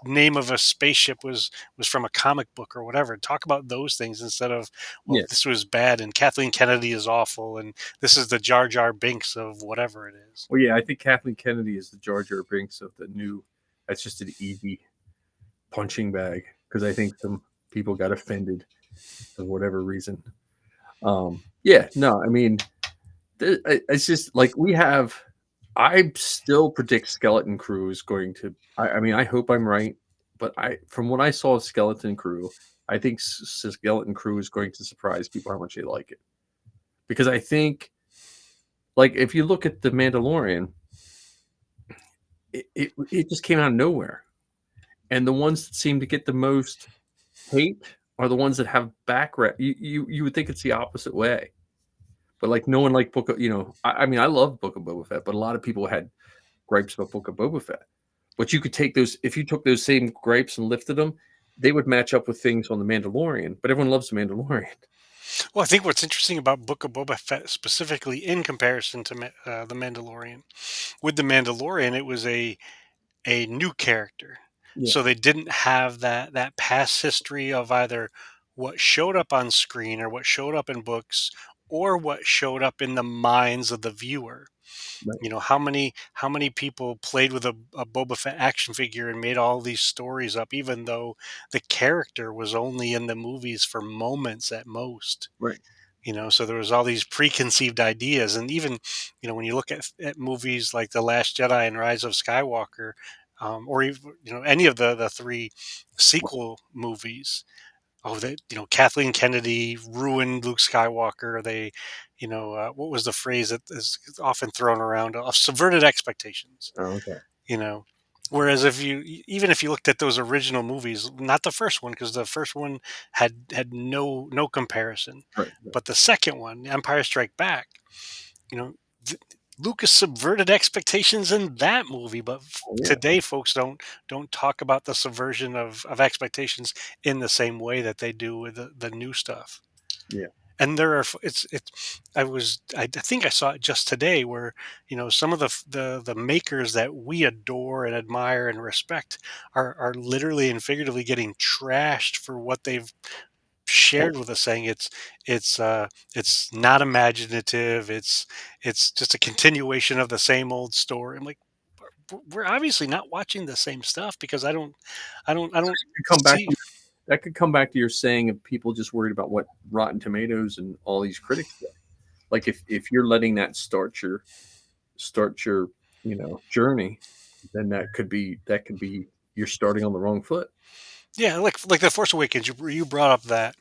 name of a spaceship was from a comic book or whatever. Talk about those things instead of, well, Yeah. this was bad and Kathleen Kennedy is awful and this is the Jar Jar Binks of whatever it is. Well, yeah, I think Kathleen Kennedy is the Jar Jar Binks of the new. That's just an easy punching bag because I think some people got offended for whatever reason. Yeah, no, I mean, it's just like we have. I still predict Skeleton Crew is going to. I mean, I hope I'm right, but from what I saw of Skeleton Crew, I think Skeleton Crew is going to surprise people how much they like it, because I think, like, if you look at the Mandalorian, it just came out of nowhere, and the ones that seem to get the most hate are the ones that have background. You would think it's the opposite way. But like no one liked Book of, I mean, I love Book of Boba Fett, but a lot of people had gripes about Book of Boba Fett. But you could take those, if you took those same gripes and lifted them, they would match up with things on the Mandalorian. But everyone loves the Mandalorian. Well, I think what's interesting about Book of Boba Fett, specifically in comparison to the Mandalorian, with the Mandalorian, it was a new character. Yeah. So they didn't have that past history of either what showed up on screen or what showed up in books or what showed up in the minds of the viewer. Right. How many people played with a Boba Fett action figure and made all these stories up, even though the character was only in the movies for moments at most. Right. So there was all these preconceived ideas, and even when you look at movies like The Last Jedi and Rise of Skywalker, or even any of the three sequel movies. Oh, that Kathleen Kennedy ruined Luke Skywalker. They, what was the phrase that is often thrown around? Subverted expectations. Oh, okay. You know, Whereas even if you looked at those original movies, not the first one because the first one had no comparison, Right. Right. but the second one, Empire Strike Back, you know, th- Lucas subverted expectations in that movie, but Oh, yeah. today folks don't talk about the subversion of expectations in the same way that they do with the new stuff. Yeah. And there are it's I think I saw it just today where some of the makers that we adore and admire and respect are literally and figuratively getting trashed for what they've shared with us, saying it's not imaginative, it's just a continuation of the same old story. I'm like, we're obviously not watching the same stuff because I don't Could come back see. to that could come back to your saying of people just worried about what Rotten Tomatoes and all these critics say. Like if you're letting that start your journey, then that could be you're starting on the wrong foot. Yeah, like the Force Awakens, you brought up that.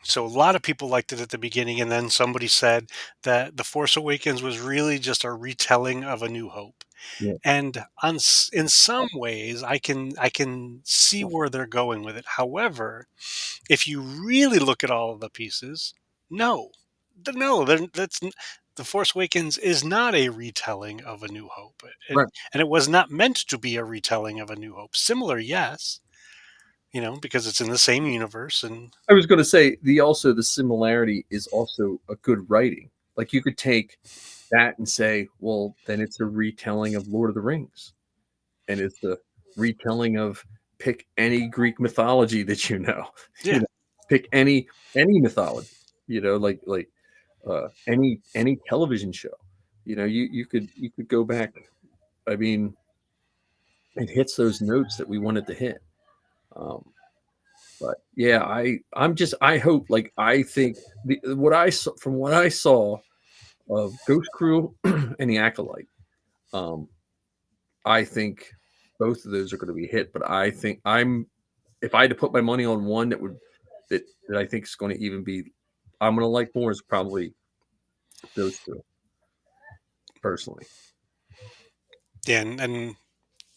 So a lot of people liked it at the beginning, and then somebody said that the Force Awakens was really just a retelling of A New Hope. Yeah. And in some ways, I can see where they're going with it. However, if you really look at all of the pieces, no, no, the Force Awakens is not a retelling of A New Hope, Right. and it was not meant to be a retelling of A New Hope. Similar, yes, because it's in the same universe, and I was going to say the similarity is also a good writing. Like you could take that and say, well, then it's a retelling of Lord of the Rings, and it's the retelling of pick any Greek mythology that you know, yeah. pick any mythology, any television show. You could go back. I mean, it hits those notes that we wanted to hit. Um, But yeah, I hope like I think what I saw from what I saw of Ghost Crew and the Acolyte, um, I think both of those are going to be hit. But I think if I had to put my money on one that I think is going to even be I'm going to like more is probably those two personally. Yeah, and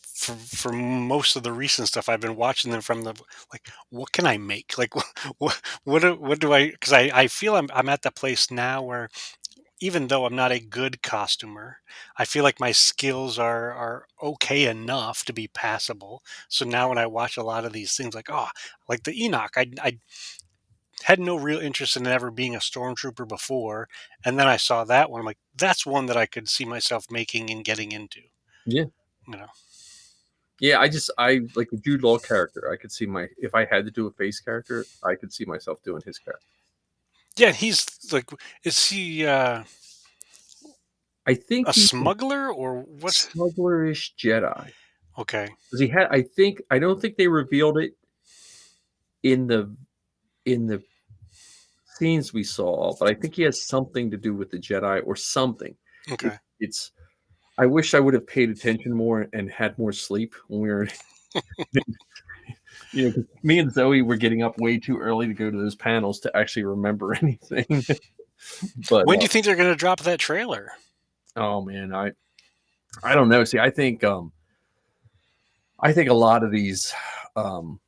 for most of the recent stuff, I've been watching them from the like, what can I make? Like, what do I? Because I feel I'm at the place now where even though I'm not a good costumer, I feel like my skills are okay enough to be passable. So now when I watch a lot of these things, like the Enoch, I had no real interest in ever being a stormtrooper before, and then I saw that one. I'm like, that's one that I could see myself making and getting into. Yeah, You know. yeah. I like the Jude Law character. I could see if I had to do a face character, I could see myself doing his character. Yeah, he's like, is he I think a he's a smuggler or what? smugglerish Jedi. Okay, Because I don't think they revealed it in the scenes we saw, but I think he has something to do with the Jedi or something. It, okay. it's I wish I would have paid attention more and had more sleep when we were 'cause me and Zoe were getting up way too early to go to those panels to actually remember anything. But When do you think they're going to drop that trailer? oh man, I don't know. See, I think a lot of these um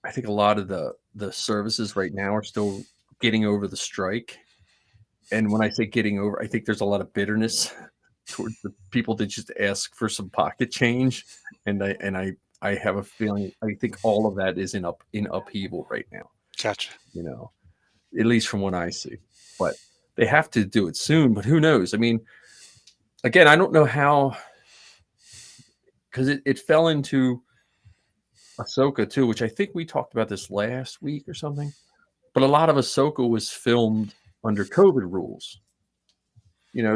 I think a lot of the services right now are still getting over the strike. And when I say getting over, I think there's a lot of bitterness towards the people that just ask for some pocket change. And I have a feeling I think all of that is in upheaval right now, Gotcha. you know, at least from what I see. But they have to do it soon, but who knows? I mean, again, I don't know how because it fell into Ahsoka too, which I think we talked about this last week or something. But a lot of Ahsoka was filmed under COVID rules.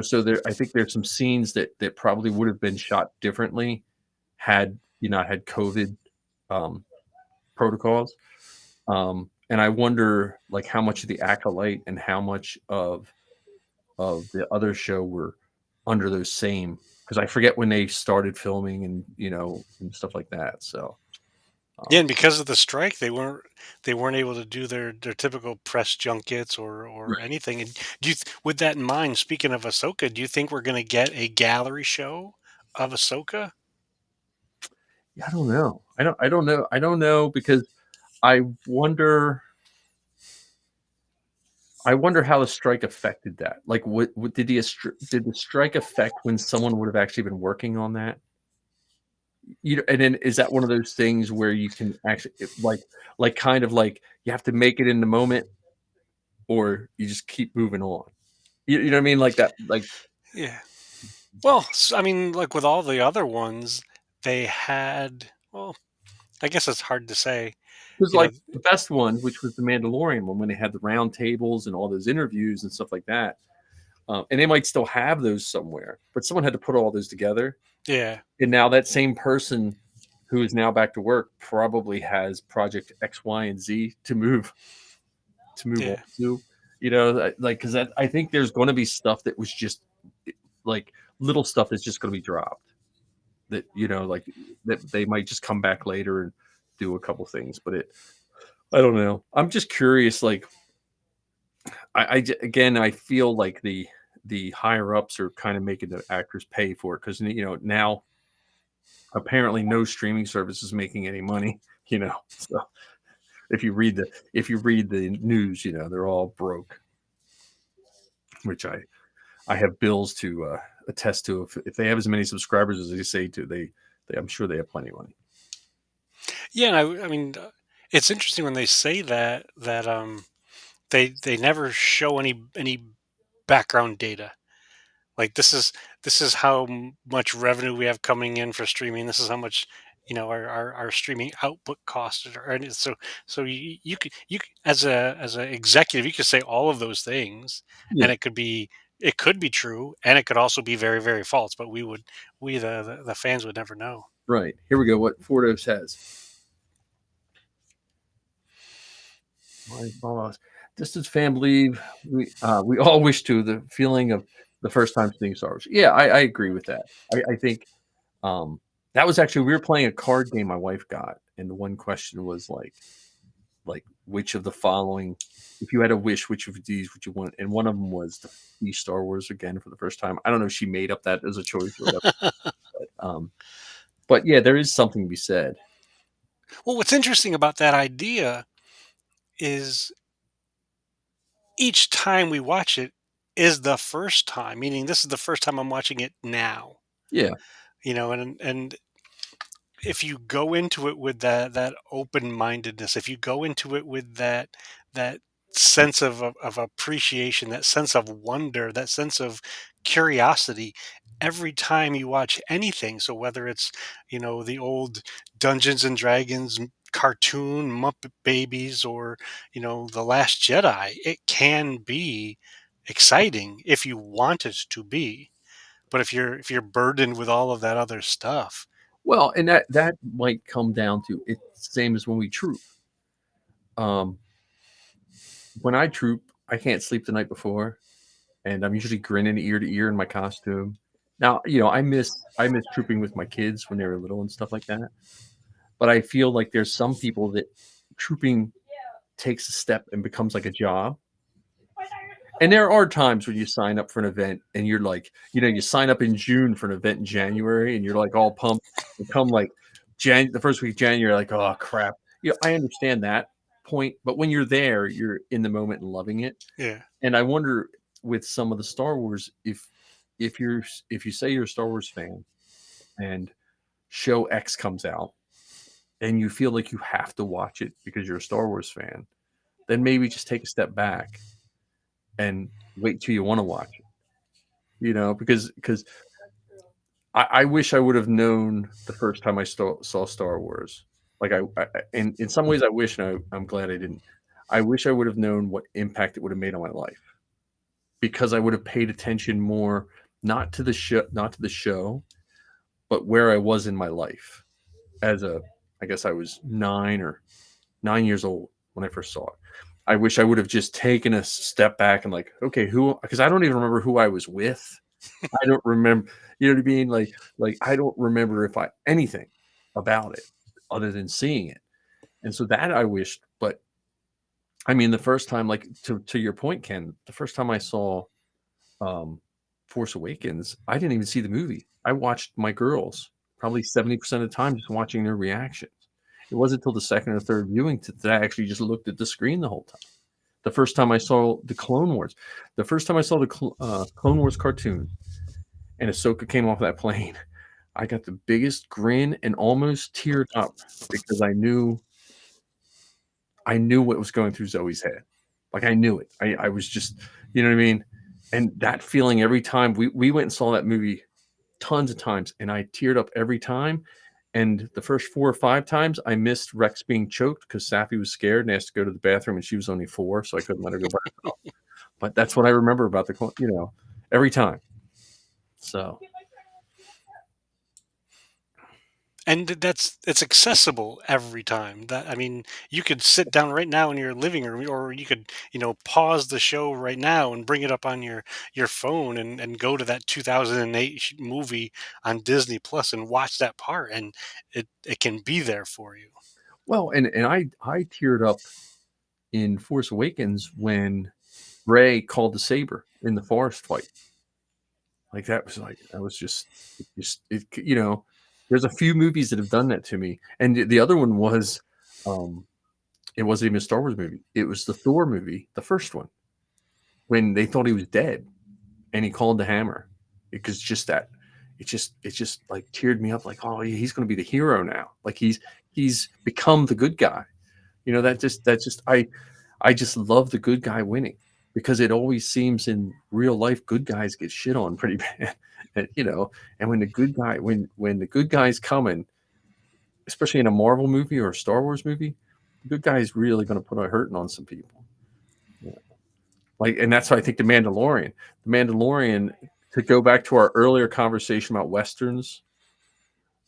So I think there's some scenes that probably would have been shot differently had you not had COVID um, protocols. And I wonder like how much of the Acolyte and how much of the other show were under those same, because I forget when they started filming and and stuff like that. So Yeah, um, and because of the strike, they weren't able to do their typical press junkets or right. anything. And with that in mind, speaking of Ahsoka, do you think we're going to get a gallery show of Ahsoka? Yeah, I don't know. I don't know. I don't know because I wonder. I wonder how the strike affected that. Like, what did the strike affect when someone would have actually been working on that? And then is that one of those things where you can actually like kind of like you have to make it in the moment, or you just keep moving on? You know what I mean? Like that, like Yeah. Well, I mean, like with all the other ones, they had. Well, I guess it's hard to say. because You know, like the best one, which was the Mandalorian one, when they had the round tables and all those interviews and stuff like that. And they might still have those somewhere, but someone had to put all those together. yeah, And now that same person who is now back to work probably has project X, Y, and Z to move on yeah, to. Like because I think there's going to be stuff that was just like little stuff that's just going to be dropped. That like that they might just come back later and do a couple things, but I don't know. I'm just curious. Like again, I feel like the higher ups are kind of making the actors pay for it because now apparently no streaming service is making any money. So if you read the news, they're all broke, which I have bills to attest to. If they have as many subscribers as they say to, I'm sure they have plenty of money. yeah. And I mean, it's interesting when they say that they never show any background data. Like this is how much revenue we have coming in for streaming. This is how much our streaming output cost. So as a executive, you could say all of those things, Yeah, and it could be true, and it could also be very very false. But we the fans would never know. right. Here we go. What Fordo says. My boss. Just as fan believe we all wish to the feeling of the first time seeing Star Wars. Yeah, I agree with that. I think um, that was actually we were playing a card game my wife got, and the one question was like which of the following, if you had a wish, which of these would you want? And one of them was to see Star Wars again for the first time. I don't know if she made up that as a choice or whatever, but yeah, there is something to be said. Well, what's interesting about that idea is each time we watch it is the first time, meaning this is the first time I'm watching it now. Yeah, And if you go into it with that open mindedness, if you go into it with that sense of appreciation, that sense of wonder, that sense of curiosity, every time you watch anything, so whether it's the old Dungeons and Dragons cartoon Muppet Babies or the Last Jedi, it can be exciting if you want it to be. But if you're burdened with all of that other stuff. well, and that might come down to it's the same as when we troop. Um, when I troop, I can't sleep the night before, and I'm usually grinning ear to ear in my costume. Now, I miss trooping with my kids when they were little and stuff like that. But I feel like there's some people that trooping takes a step and becomes like a job. And there are times when you sign up for an event and you're like, you sign up in June for an event in January and you're like all pumped. And come like the first week of January, like, oh crap. I understand that point, but when you're there, you're in the moment and loving it. Yeah. And I wonder with some of the Star Wars, if you say you're a Star Wars fan and show X comes out and you feel like you have to watch it because you're a Star Wars fan, then maybe just take a step back and wait till you want to watch it. Because I wish I would have known the first time I saw Star Wars Like in some ways, I wish, and I'm glad I didn't. I wish I would have known what impact it would have made on my life because I would have paid attention more, not to the show, but where I was in my life as a. I guess I was 9 years old when I first saw it. I wish I would have just taken a step back and like, okay, who? Because I don't even remember who I was with. I don't remember. You know what I mean? Like I don't remember if I anything about it other than seeing it. And so that I wished, but I mean, the first time, like to your point, Ken, the first time I saw um, Force Awakens, I didn't even see the movie. I watched my girls probably 70% of the time just watching their reactions. It wasn't until the second or third viewing that I actually just looked at the screen the whole time. The first time I saw the Clone Wars, the first time I saw the Clone Wars cartoon, and Ahsoka came off that plane, I got the biggest grin and almost teared up because I knew what was going through Zoe's head. Like I knew it. I was just, you know what I mean? And that feeling every time we went and saw that movie tons of times and I teared up every time. And the first 4 or 5 times I missed Rex being choked because Safi was scared and asked to go to the bathroom and she was only 4, so I couldn't let her go by herself. But that's what I remember about every time. So And it's accessible every time. That I mean, you could sit down right now in your living room, or you could pause the show right now and bring it up on your phone and go to that 2008 movie on Disney Plus and watch that part, and it can be there for you. well, and I teared up in Force Awakens when Ray called the saber in the forest fight. That was just there's a few movies that have done that to me. And the other one was it wasn't even a Star Wars movie. It was the Thor movie, the first one, when they thought he was dead and he called the hammer. Because just that it just like teared me up like, oh, he's going to be the hero now. Like he's become the good guy. I just love the good guy winning because it always seems in real life good guys get shit on pretty bad. And when the good guy's coming, especially in a Marvel movie or a Star Wars movie, the good guy is really going to put a hurting on some people. Yeah. Like, and that's why I think the Mandalorian, to go back to our earlier conversation about westerns,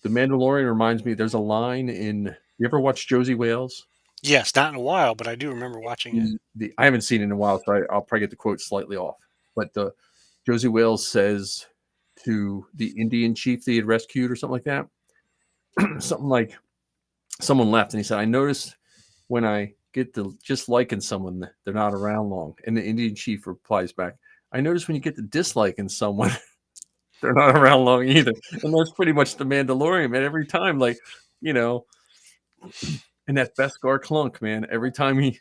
the Mandalorian reminds me. There's a line in. You ever watch Josie Wales? Yes, not in a while, but I do remember watching it. I haven't seen it in a while, so I'll probably get the quote slightly off. But the Josie Wales says to the Indian chief they had rescued, or something like that, something like someone left, and he said, "I noticed when I get to just liking someone, they're not around long." And the Indian chief replies back, "I notice when you get to disliking someone, they're not around long either." And that's pretty much the Mandalorian, man. Every time, like, you know, and that Beskar clunk, man. Every time you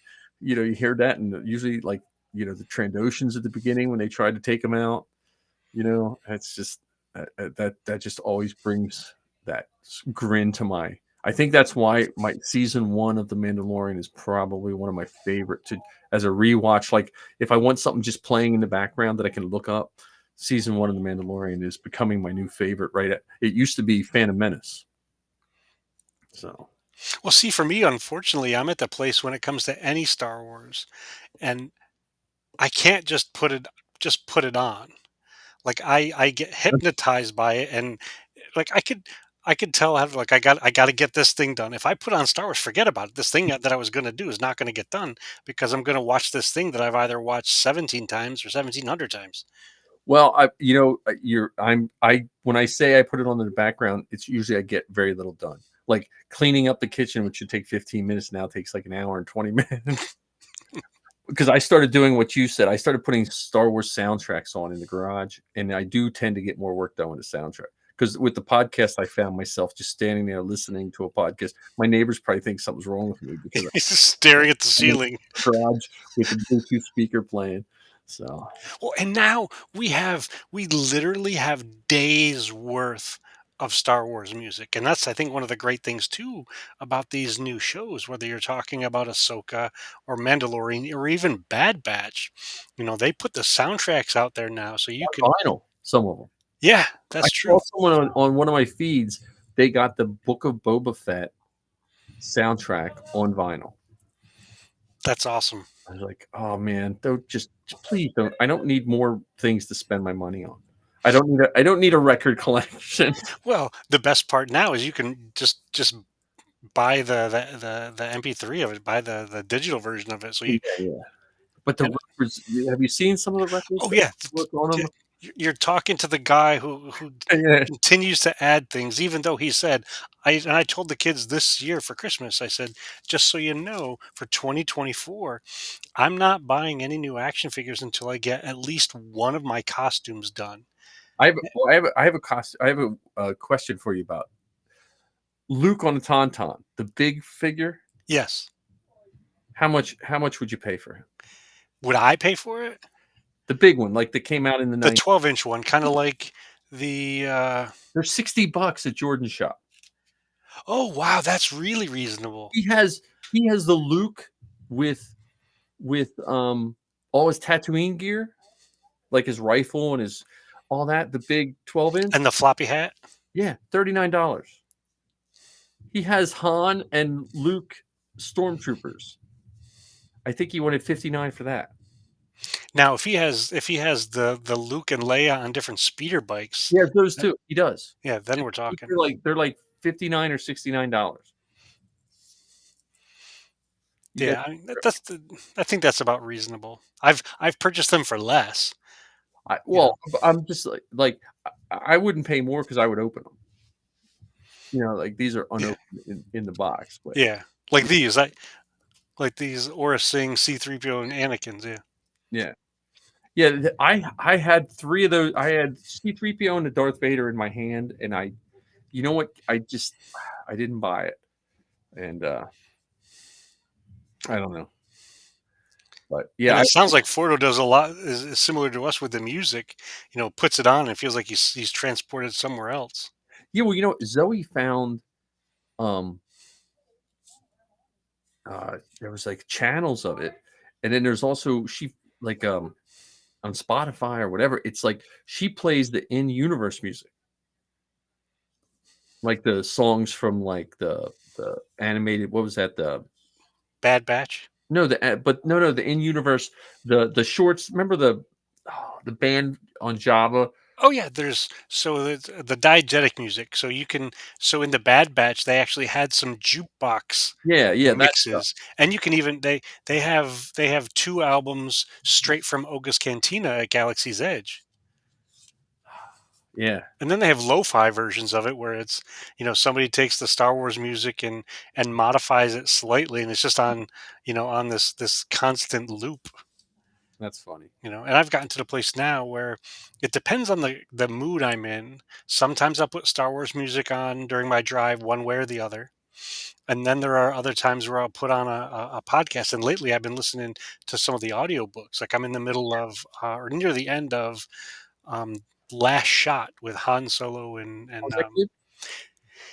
hear that, and usually like the Trandoshans at the beginning when they tried to take him out, it's just that just always brings that grin to my. I think that's why my season 1 of The Mandalorian is probably one of my favorite to as a rewatch. Like if I want something just playing in the background that I can look up, season 1 of The Mandalorian is becoming my new favorite. It used to be Phantom Menace. So. Well, see, for me, unfortunately, I'm at the place when it comes to any Star Wars, and I can't just put it on. Like I get hypnotized by it, and like I could tell I have like I got to get this thing done. If I put on Star Wars, forget about it. This thing that I was going to do is not going to get done because I'm going to watch this thing that I've either watched 17 times or 1700 times. Well, when I say I put it on in the background, it's usually I get very little done. Like cleaning up the kitchen, which should take 15 minutes, now takes like an hour and 20 minutes. Because I started doing what you said. I started putting Star Wars soundtracks on in the garage, and I do tend to get more work done with the soundtrack. Because with the podcast, I found myself just standing there listening to a podcast. My neighbors probably think something's wrong with me because He's just staring at the I'm in ceiling. the garage with the Bluetooth speaker playing. So Well, and now we literally have days worth of Star Wars music. And that's I think one of the great things too about these new shows, whether you're talking about Ahsoka or Mandalorian or even Bad Batch. They put the soundtracks out there now so you can. vinyl, some of them. Yeah, I that's saw true. someone on one of my feeds. They got the Book of Boba Fett soundtrack on vinyl. That's awesome. I was like, oh man, don't just please don't. I don't need more things to spend my money on. I don't need a record collection. Well, the best part now is you can just buy the MP3 of it, buy the digital version of it. So Yeah, you yeah. But the and records, have you seen some of the records oh that yeah, work on t- them? you're talking to the guy who Yeah. continues to add things, even though he said, I told the kids this year for Christmas, I said, just so you know, for 2024, I'm not buying any new action figures until I get at least one of my costumes done. I have a question for you about Luke on the Tauntaun, the big figure. Yes. How much would you pay for him? Would I pay for it? The big one, like that came out in the The 90s. 12-inch one, kind of like the They're $60 at Jordan Shop. oh wow, that's really reasonable. He has the Luke with all his Tatooine gear, like his rifle and his all that, the big 12-inch. And the floppy hat? Yeah, $39. He has Han and Luke stormtroopers. I think he wanted 59 for that. Now, if he has the Luke and Leia on different speeder bikes, Yeah, those that- two. He does. yeah, then I we're think talking. they're like 59 or $69. You guys, Yeah, I mean, I think that's about reasonable. I've purchased them for less, you know. I'm just like I wouldn't pay more because I would open them. Like these are Yeah, unopened in the box, but yeah, like these. I like these Aura Singh C-3PO and Anakin's. Yeah, yeah. Yeah, I had 3 of those. I had C-3PO and the Darth Vader in my hand, and you know what? I didn't buy it, and I don't know, but and yeah, it sounds like Fordo does a lot is similar to us with the music. Puts it on and feels like he's transported somewhere else. yeah. Well, Zoe found um there was like channels of it, and then there's also she like on Spotify or whatever. It's like she plays the in-universe music, like the songs from like the animated. What was that? The Bad Batch. No, but no, the in-universe, the shorts. Remember the band on Java? Oh yeah, there's so the diegetic music. So in the Bad Batch they actually had some jukebox Yeah, yeah, that stuff. mixes, and you can even they have 2 albums straight from Oga's Cantina at Galaxy's Edge. Yeah, And then they have lo-fi versions of it where it's, somebody takes the Star Wars music and modifies it slightly, and it's just on this constant loop. that's funny. And I've gotten to the place now where it depends on the mood I'm in. Sometimes I'll put Star Wars music on during my drive, one way or the other. And then there are other times where I'll put on a podcast. And lately I've been listening to some of the audiobooks. Like I'm in the middle of, or near the end of, um, Last Shot with Han Solo and Was that good?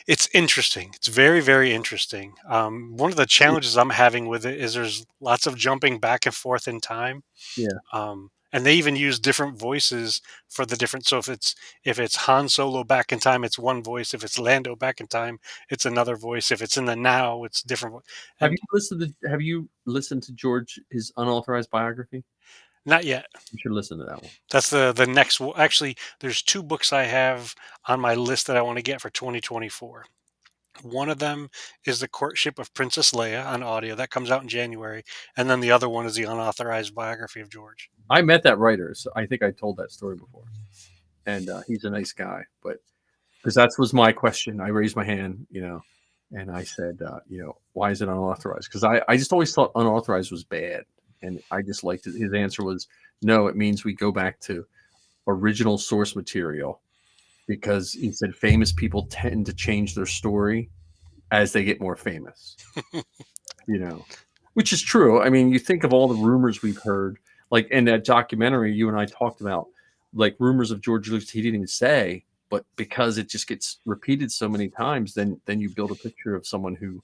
it's interesting. It's very, very interesting. One of the challenges I'm having with it is there's lots of jumping back and forth in time, Yeah, and they even use different voices for the different. So if it's Han Solo back in time, it's one voice. If it's Lando back in time, it's another voice. If it's in the now, it's different. And Have you listened to George his unauthorized biography? not yet. You should listen to that one. That's the next. Actually, there's 2 books I have on my list that I want to get for 2024. One of them is The Courtship of Princess Leia on audio that comes out in January, and then the other one is the unauthorized biography of George. I met that writer, so I think I told that story before, and he's a nice guy. But because that was my question, I raised my hand, and I said, why is it unauthorized? Because I just always thought unauthorized was bad, and I just liked it. His answer was, no, it means we go back to original source material, because he said famous people tend to change their story as they get more famous, which is true. I mean, you think of all the rumors we've heard, like in that documentary you and I talked about, like rumors of George Lucas he didn't even say, but because it just gets repeated so many times, then you build a picture of someone who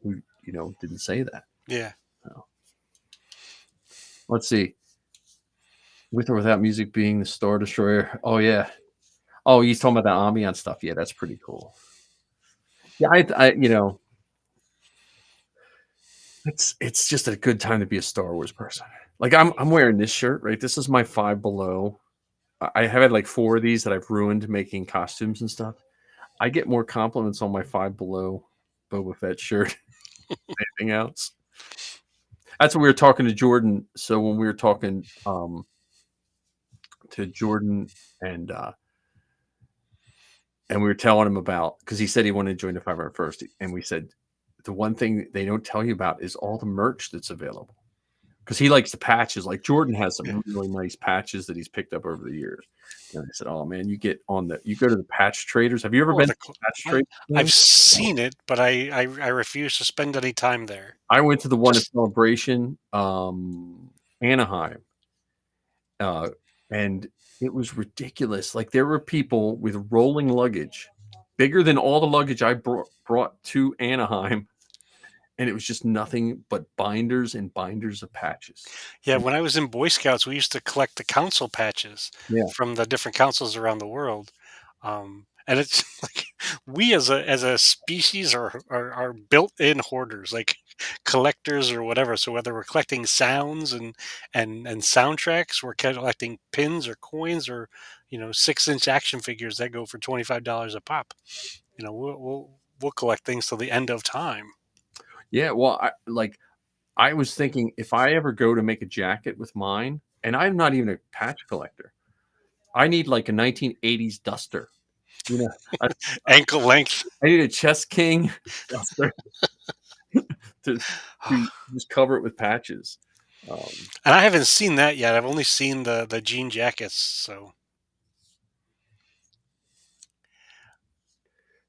didn't say that. Yeah. So, let's see. With or without music being the Star Destroyer. Oh yeah. Oh, he's talking about the ambiance stuff. Yeah, that's pretty cool. Yeah, It's just a good time to be a Star Wars person. Like I'm wearing this shirt, right? This is my Five Below. I have had like 4 of these that I've ruined making costumes and stuff. I get more compliments on my Five Below Boba Fett shirt than anything else. That's what we were talking to Jordan. So when we were talking to Jordan and we were telling him about, because he said he wanted to join the 500 first, and we said the one thing they don't tell you about is all the merch that's available. Because he likes the patches. Like Jordan has some really nice patches that he's picked up over the years. And I said, "Oh man, you go to the patch traders. Have you ever Or been the to patch I, I've traders? seen it, but I refuse to spend any time there. I went to the one at Just Celebration, Anaheim, uh, and it was ridiculous. Like there were people with rolling luggage, bigger than all the luggage I brought to Anaheim, and it was just nothing but binders and binders of patches. yeah, when I was in Boy Scouts, we used to collect the council patches Yeah, from the different councils around the world. And it's like we as a species are built-in hoarders, like collectors or whatever. So whether we're collecting sounds and soundtracks, we're collecting pins or coins or 6-inch action figures that go for $25 a pop. We'll collect things till the end of time. yeah. Well, I was thinking if I ever go to make a jacket with mine, and I'm not even a patch collector, I need like a 1980s duster. You know, I, Ankle length. I need a Chess King duster to just cover it with patches. And I haven't seen that yet. I've only seen the jean jackets. So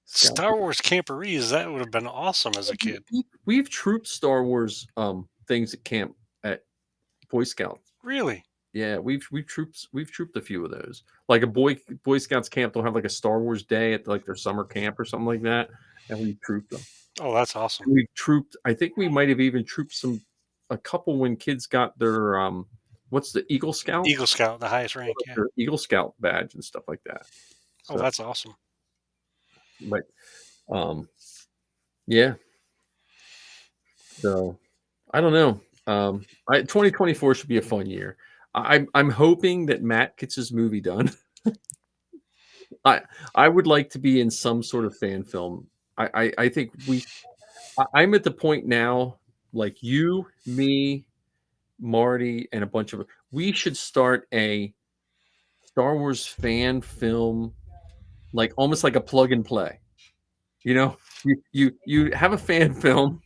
Scout. Star Wars camporees, that would have been awesome as a kid. We've trooped Star Wars things at camp at Boy Scout. Really? Yeah, we've trooped a few of those. Like a Boy Scouts camp, they'll have like a Star Wars day at like their summer camp or something like that, and we've trooped them. Oh, that's awesome. We've trooped. I think we might have even trooped a couple when kids got their what's the Eagle Scout? Eagle Scout, the highest rank. Yeah. Their Eagle Scout badge and stuff like that. Oh, So, that's awesome. but yeah. So I don't know. 2024 should be a fun year. I'm hoping that Matt gets his movie done. I would like to be in some sort of fan film. I think I'm at the point now, like you, me, Marty, and a bunch of we should start a Star Wars fan film, like almost like a plug and play. You know, you have a fan film.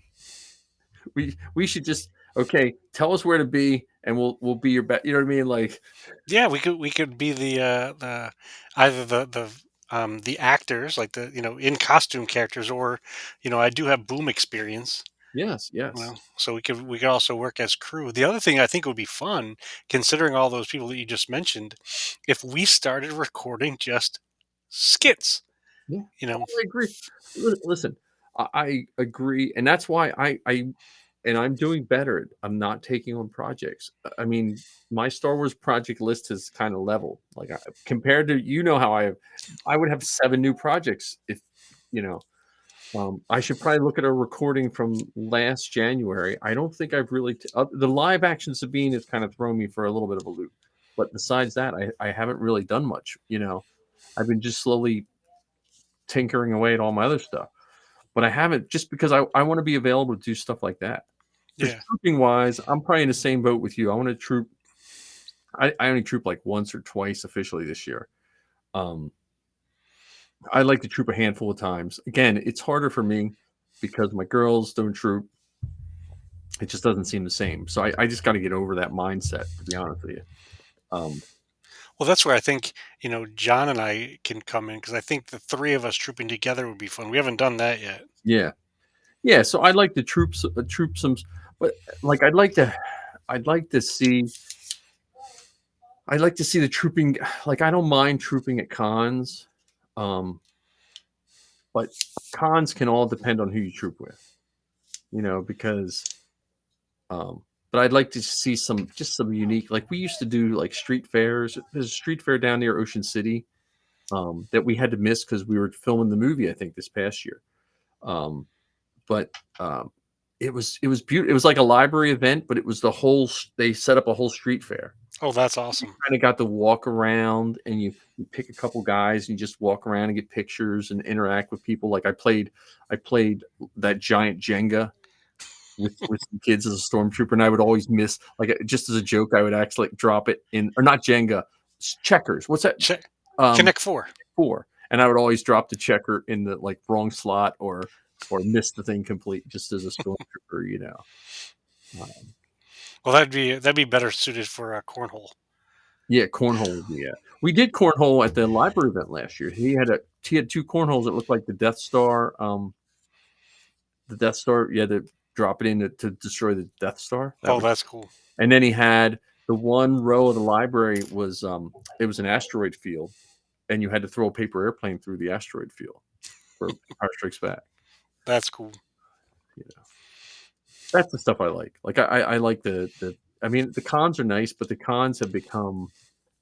We should just okay. Tell us where to be, and we'll be your bet. You know what I mean? Like Yeah, we could be the either the actors, like the in costume characters, or I do have boom experience. yes, yes, Well, so we could also work as crew. The other thing I think would be fun, considering all those people that you just mentioned, if we started recording just skits. yeah. You Oh, know, I agree. Listen, I agree, and that's why and I'm doing better. I'm not taking on projects. I mean, my Star Wars project list has kind of leveled. Like compared to how I would have 7 new projects if you know. I should probably look at a recording from last January. I don't think I've really the live action Sabine has kind of thrown me for a little bit of a loop. But besides that, I haven't really done much. I've been just slowly tinkering away at all my other stuff. But I haven't just because I want to be available to do stuff like that. Because yeah, trooping wise, I'm probably in the same boat with you. I want to troop. I only troop like once or twice officially this year. Um, I like to troop a handful of times. Again, it's harder for me because my girls don't troop. It just doesn't seem the same. So I just got to get over that mindset, to be honest with you. Um, well, that's where I think John and I can come in, because I think the three of us trooping together would be fun. We haven't done that yet. yeah, yeah. So I'd like to troop some, but like I'd like to see the trooping. Like I don't mind trooping at cons, um, but cons can all depend on who you troop with, because. But I'd like to see some unique. Like we used to do like street fairs. There's a street fair down near Ocean City that we had to miss because we were filming the movie. I think this past year, but it was beautiful. It was like a library event, but it was the whole. They set up a whole street fair. Oh, that's awesome. Kind of got to walk around, and you pick a couple guys and you just walk around and get pictures and interact with people. Like I played that giant Jenga with some kids as a stormtrooper, and I would always miss, like, just as a joke, I would actually drop it in, or not Jenga, checkers. What's that? Check. Um, Connect 4. 4, and I would always drop the checker in the like wrong slot or miss the thing complete just as a stormtrooper, you know. Um, Well, that'd be better suited for a cornhole. yeah, cornhole would be it. We did cornhole at the library event last year. He had 2 cornholes that looked like the Death Star. The Death Star. You had to drop it in to destroy the Death Star. Oh, that's cool. And then he had the one row of the library was it was an asteroid field, and you had to throw a paper airplane through the asteroid field for Empire Strikes Back. That's cool. You know, that's the stuff I like. Like I like the. I mean, the cons are nice, but the cons have become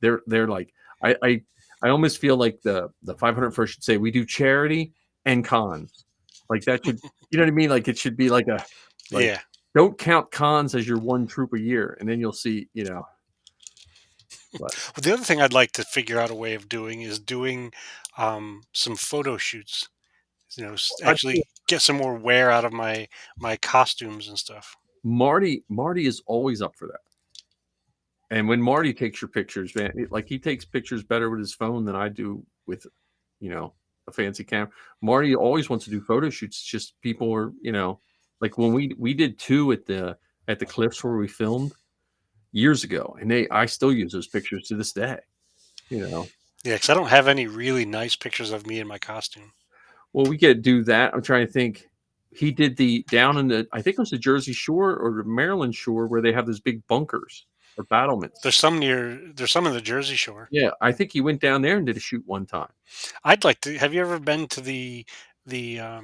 they're like I almost feel like the 501st should say we do charity and cons. Like that should, you know what I mean? Like it should be like Yeah. don't count cons as your one troop a year, and then you'll see, you know. But Well, the other thing I'd like to figure out a way of doing is doing some photo shoots. Actually get some more wear out of my costumes and stuff. Marty is always up for that. And when Marty takes your pictures, man, like he takes pictures better with his phone than I do with, you know, a fancy camera. Marty always wants to do photo shoots. It's just people are, you know, like when we did 2 at the cliffs where we filmed years ago, and I still use those pictures to this day. You know, Yeah, because I don't have any really nice pictures of me in my costume. well, we could do that. I'm trying to think. He did the down in the, I think it was the Jersey Shore or the Maryland Shore, where they have those big bunkers or battlements. There's some in the Jersey Shore. Yeah, I think he went down there and did a shoot one time. I'd like to. Have you ever been to the I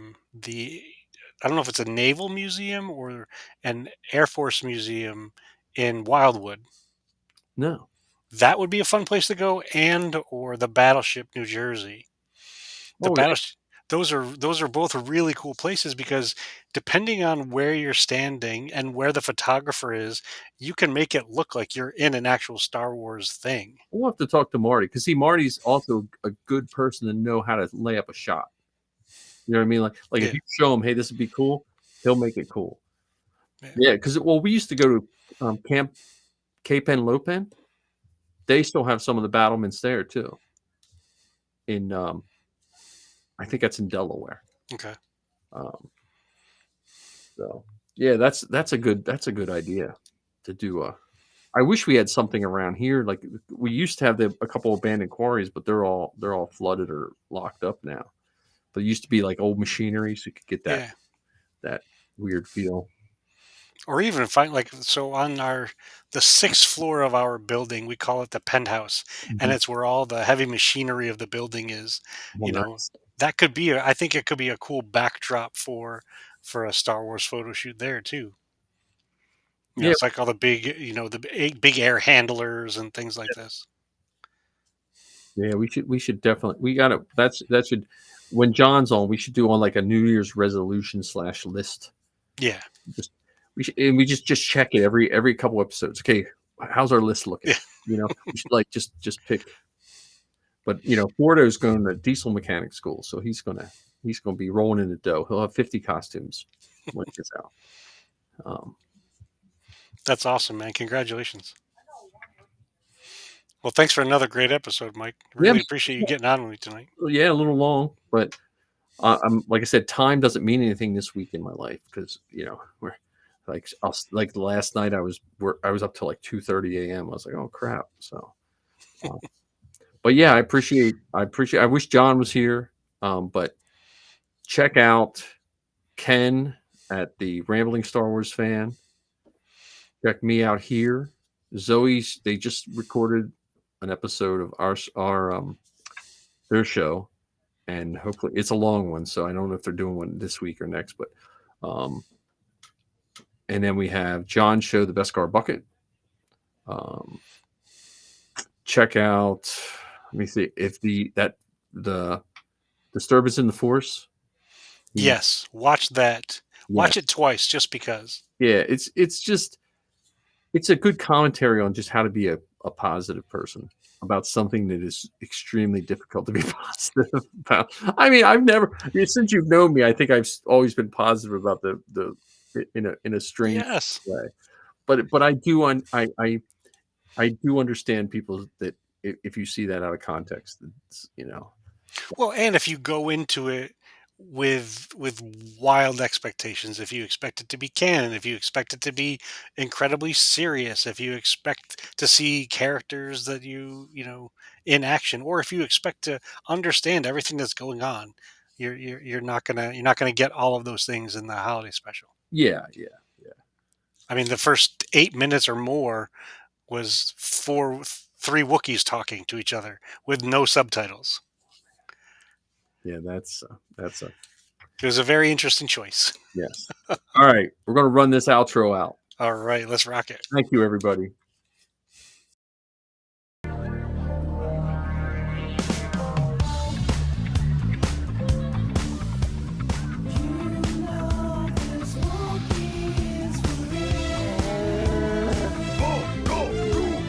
don't know if it's a naval museum or an Air Force museum in Wildwood? No. That would be a fun place to go, and or the Battleship, New Jersey. The Oh, yeah. battleship. Those are both really cool places because depending on where you're standing and where the photographer is, you can make it look like you're in an actual Star Wars thing. We'll have to talk to Marty, because Marty's also a good person to know how to lay up a shot. You know what I mean? Like Yeah. if you show him, hey, this would be cool, he'll make it cool. Yeah. Yeah, because we used to go to Camp Cape and Lopen. They still have some of the battlements there too. In I think that's in Delaware. Okay. So yeah, that's a good idea to do. I wish we had something around here. Like we used to have a couple abandoned quarries, but they're all flooded or locked up now. But it used to be like old machinery, so you could get Yeah. that weird feel. Or even find so on the 6th floor of our building, we call it the penthouse, and it's where all the heavy machinery of the building is. Well, You know, nice. that could be. I think it could be a cool backdrop for a Star Wars photo shoot there too. Yeah, It's like all the big, big air handlers and things like this. yeah. We should definitely. We got to. That should. When John's on, we should do on like a New Year's resolution / list. Yeah. Just we just check it every couple episodes. Okay, how's our list looking? Yeah. You know, we should like just pick. But you know, Fordo's going to diesel mechanic school, so he's gonna be rolling in the dough. He'll have 50 costumes when he gets out. That's awesome, man. Congratulations. Well, thanks for another great episode, Mike. Really appreciate you getting on with me tonight. Yeah, a little long, but I'm like I said, time doesn't mean anything this week in my life, because you know we're like last night I was up till like 2:30 a.m. I was like, oh crap. So, but yeah, I appreciate. I wish John was here, but check out Ken at the Rambling Star Wars Fan. Check me out here. Zoe's. They just recorded an episode of their show, and hopefully it's a long one, so I don't know if they're doing one this week or next. But and then we have John's show, The Beskar Bucket. Check out. Let me see if the Disturbance in the Force. Yes, watch that. Watch it twice just because. Yeah, it's just it's a good commentary on just how to be a positive person about something that is extremely difficult to be positive about. I mean, since you've known me, I think I've always been positive about the in a strange Yes. way. But I do understand people that if you see that out of context, it's, Well, and if you go into it with wild expectations, if you expect it to be canon, if you expect it to be incredibly serious, if you expect to see characters that you know in action, or if you expect to understand everything that's going on, you're not gonna get all of those things in the holiday special. yeah, yeah, I mean, the first 8 minutes or more was three Wookiees talking to each other with no subtitles. yeah. That's a It was a very interesting choice. yes. All right, we're gonna run this outro out. All right, let's rock it. Thank you, everybody.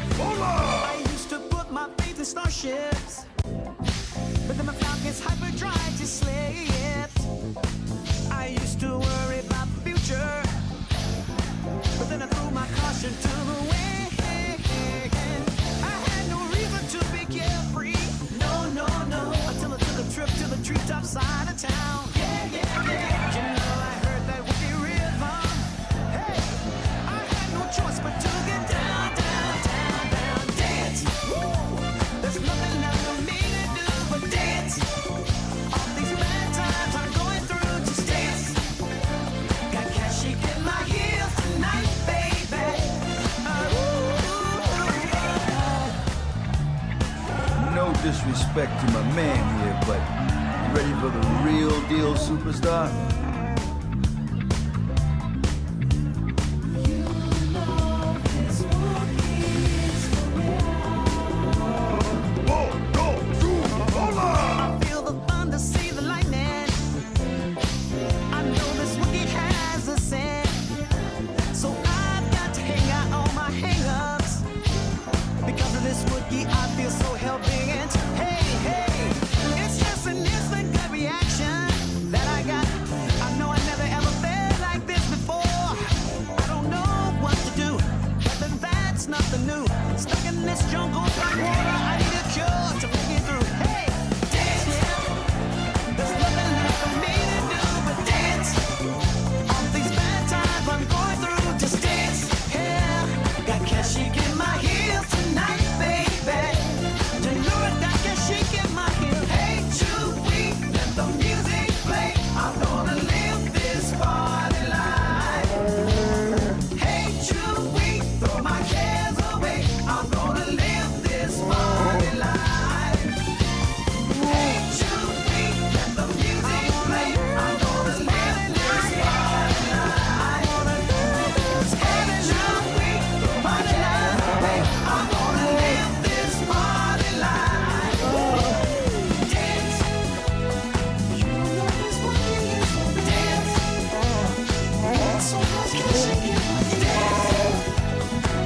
I used to put my faith in starships, but then my Falcon's hyperdrive just slipped. I used to worry about the future, but then I threw my caution to the wind. I had no reason to be carefree, no, no, no, until I took a trip to the treetop side of town. Yeah, yeah, yeah. You know I heard that wicked rhythm. Hey, I had no choice but to get down, down, down, down, dance. Woo! There's nothing left for me to do but dance. All these bad times I'm going through, just dance. Got cash shaking my heels tonight, baby. No disrespect to my man here, but you ready for the real deal, superstar?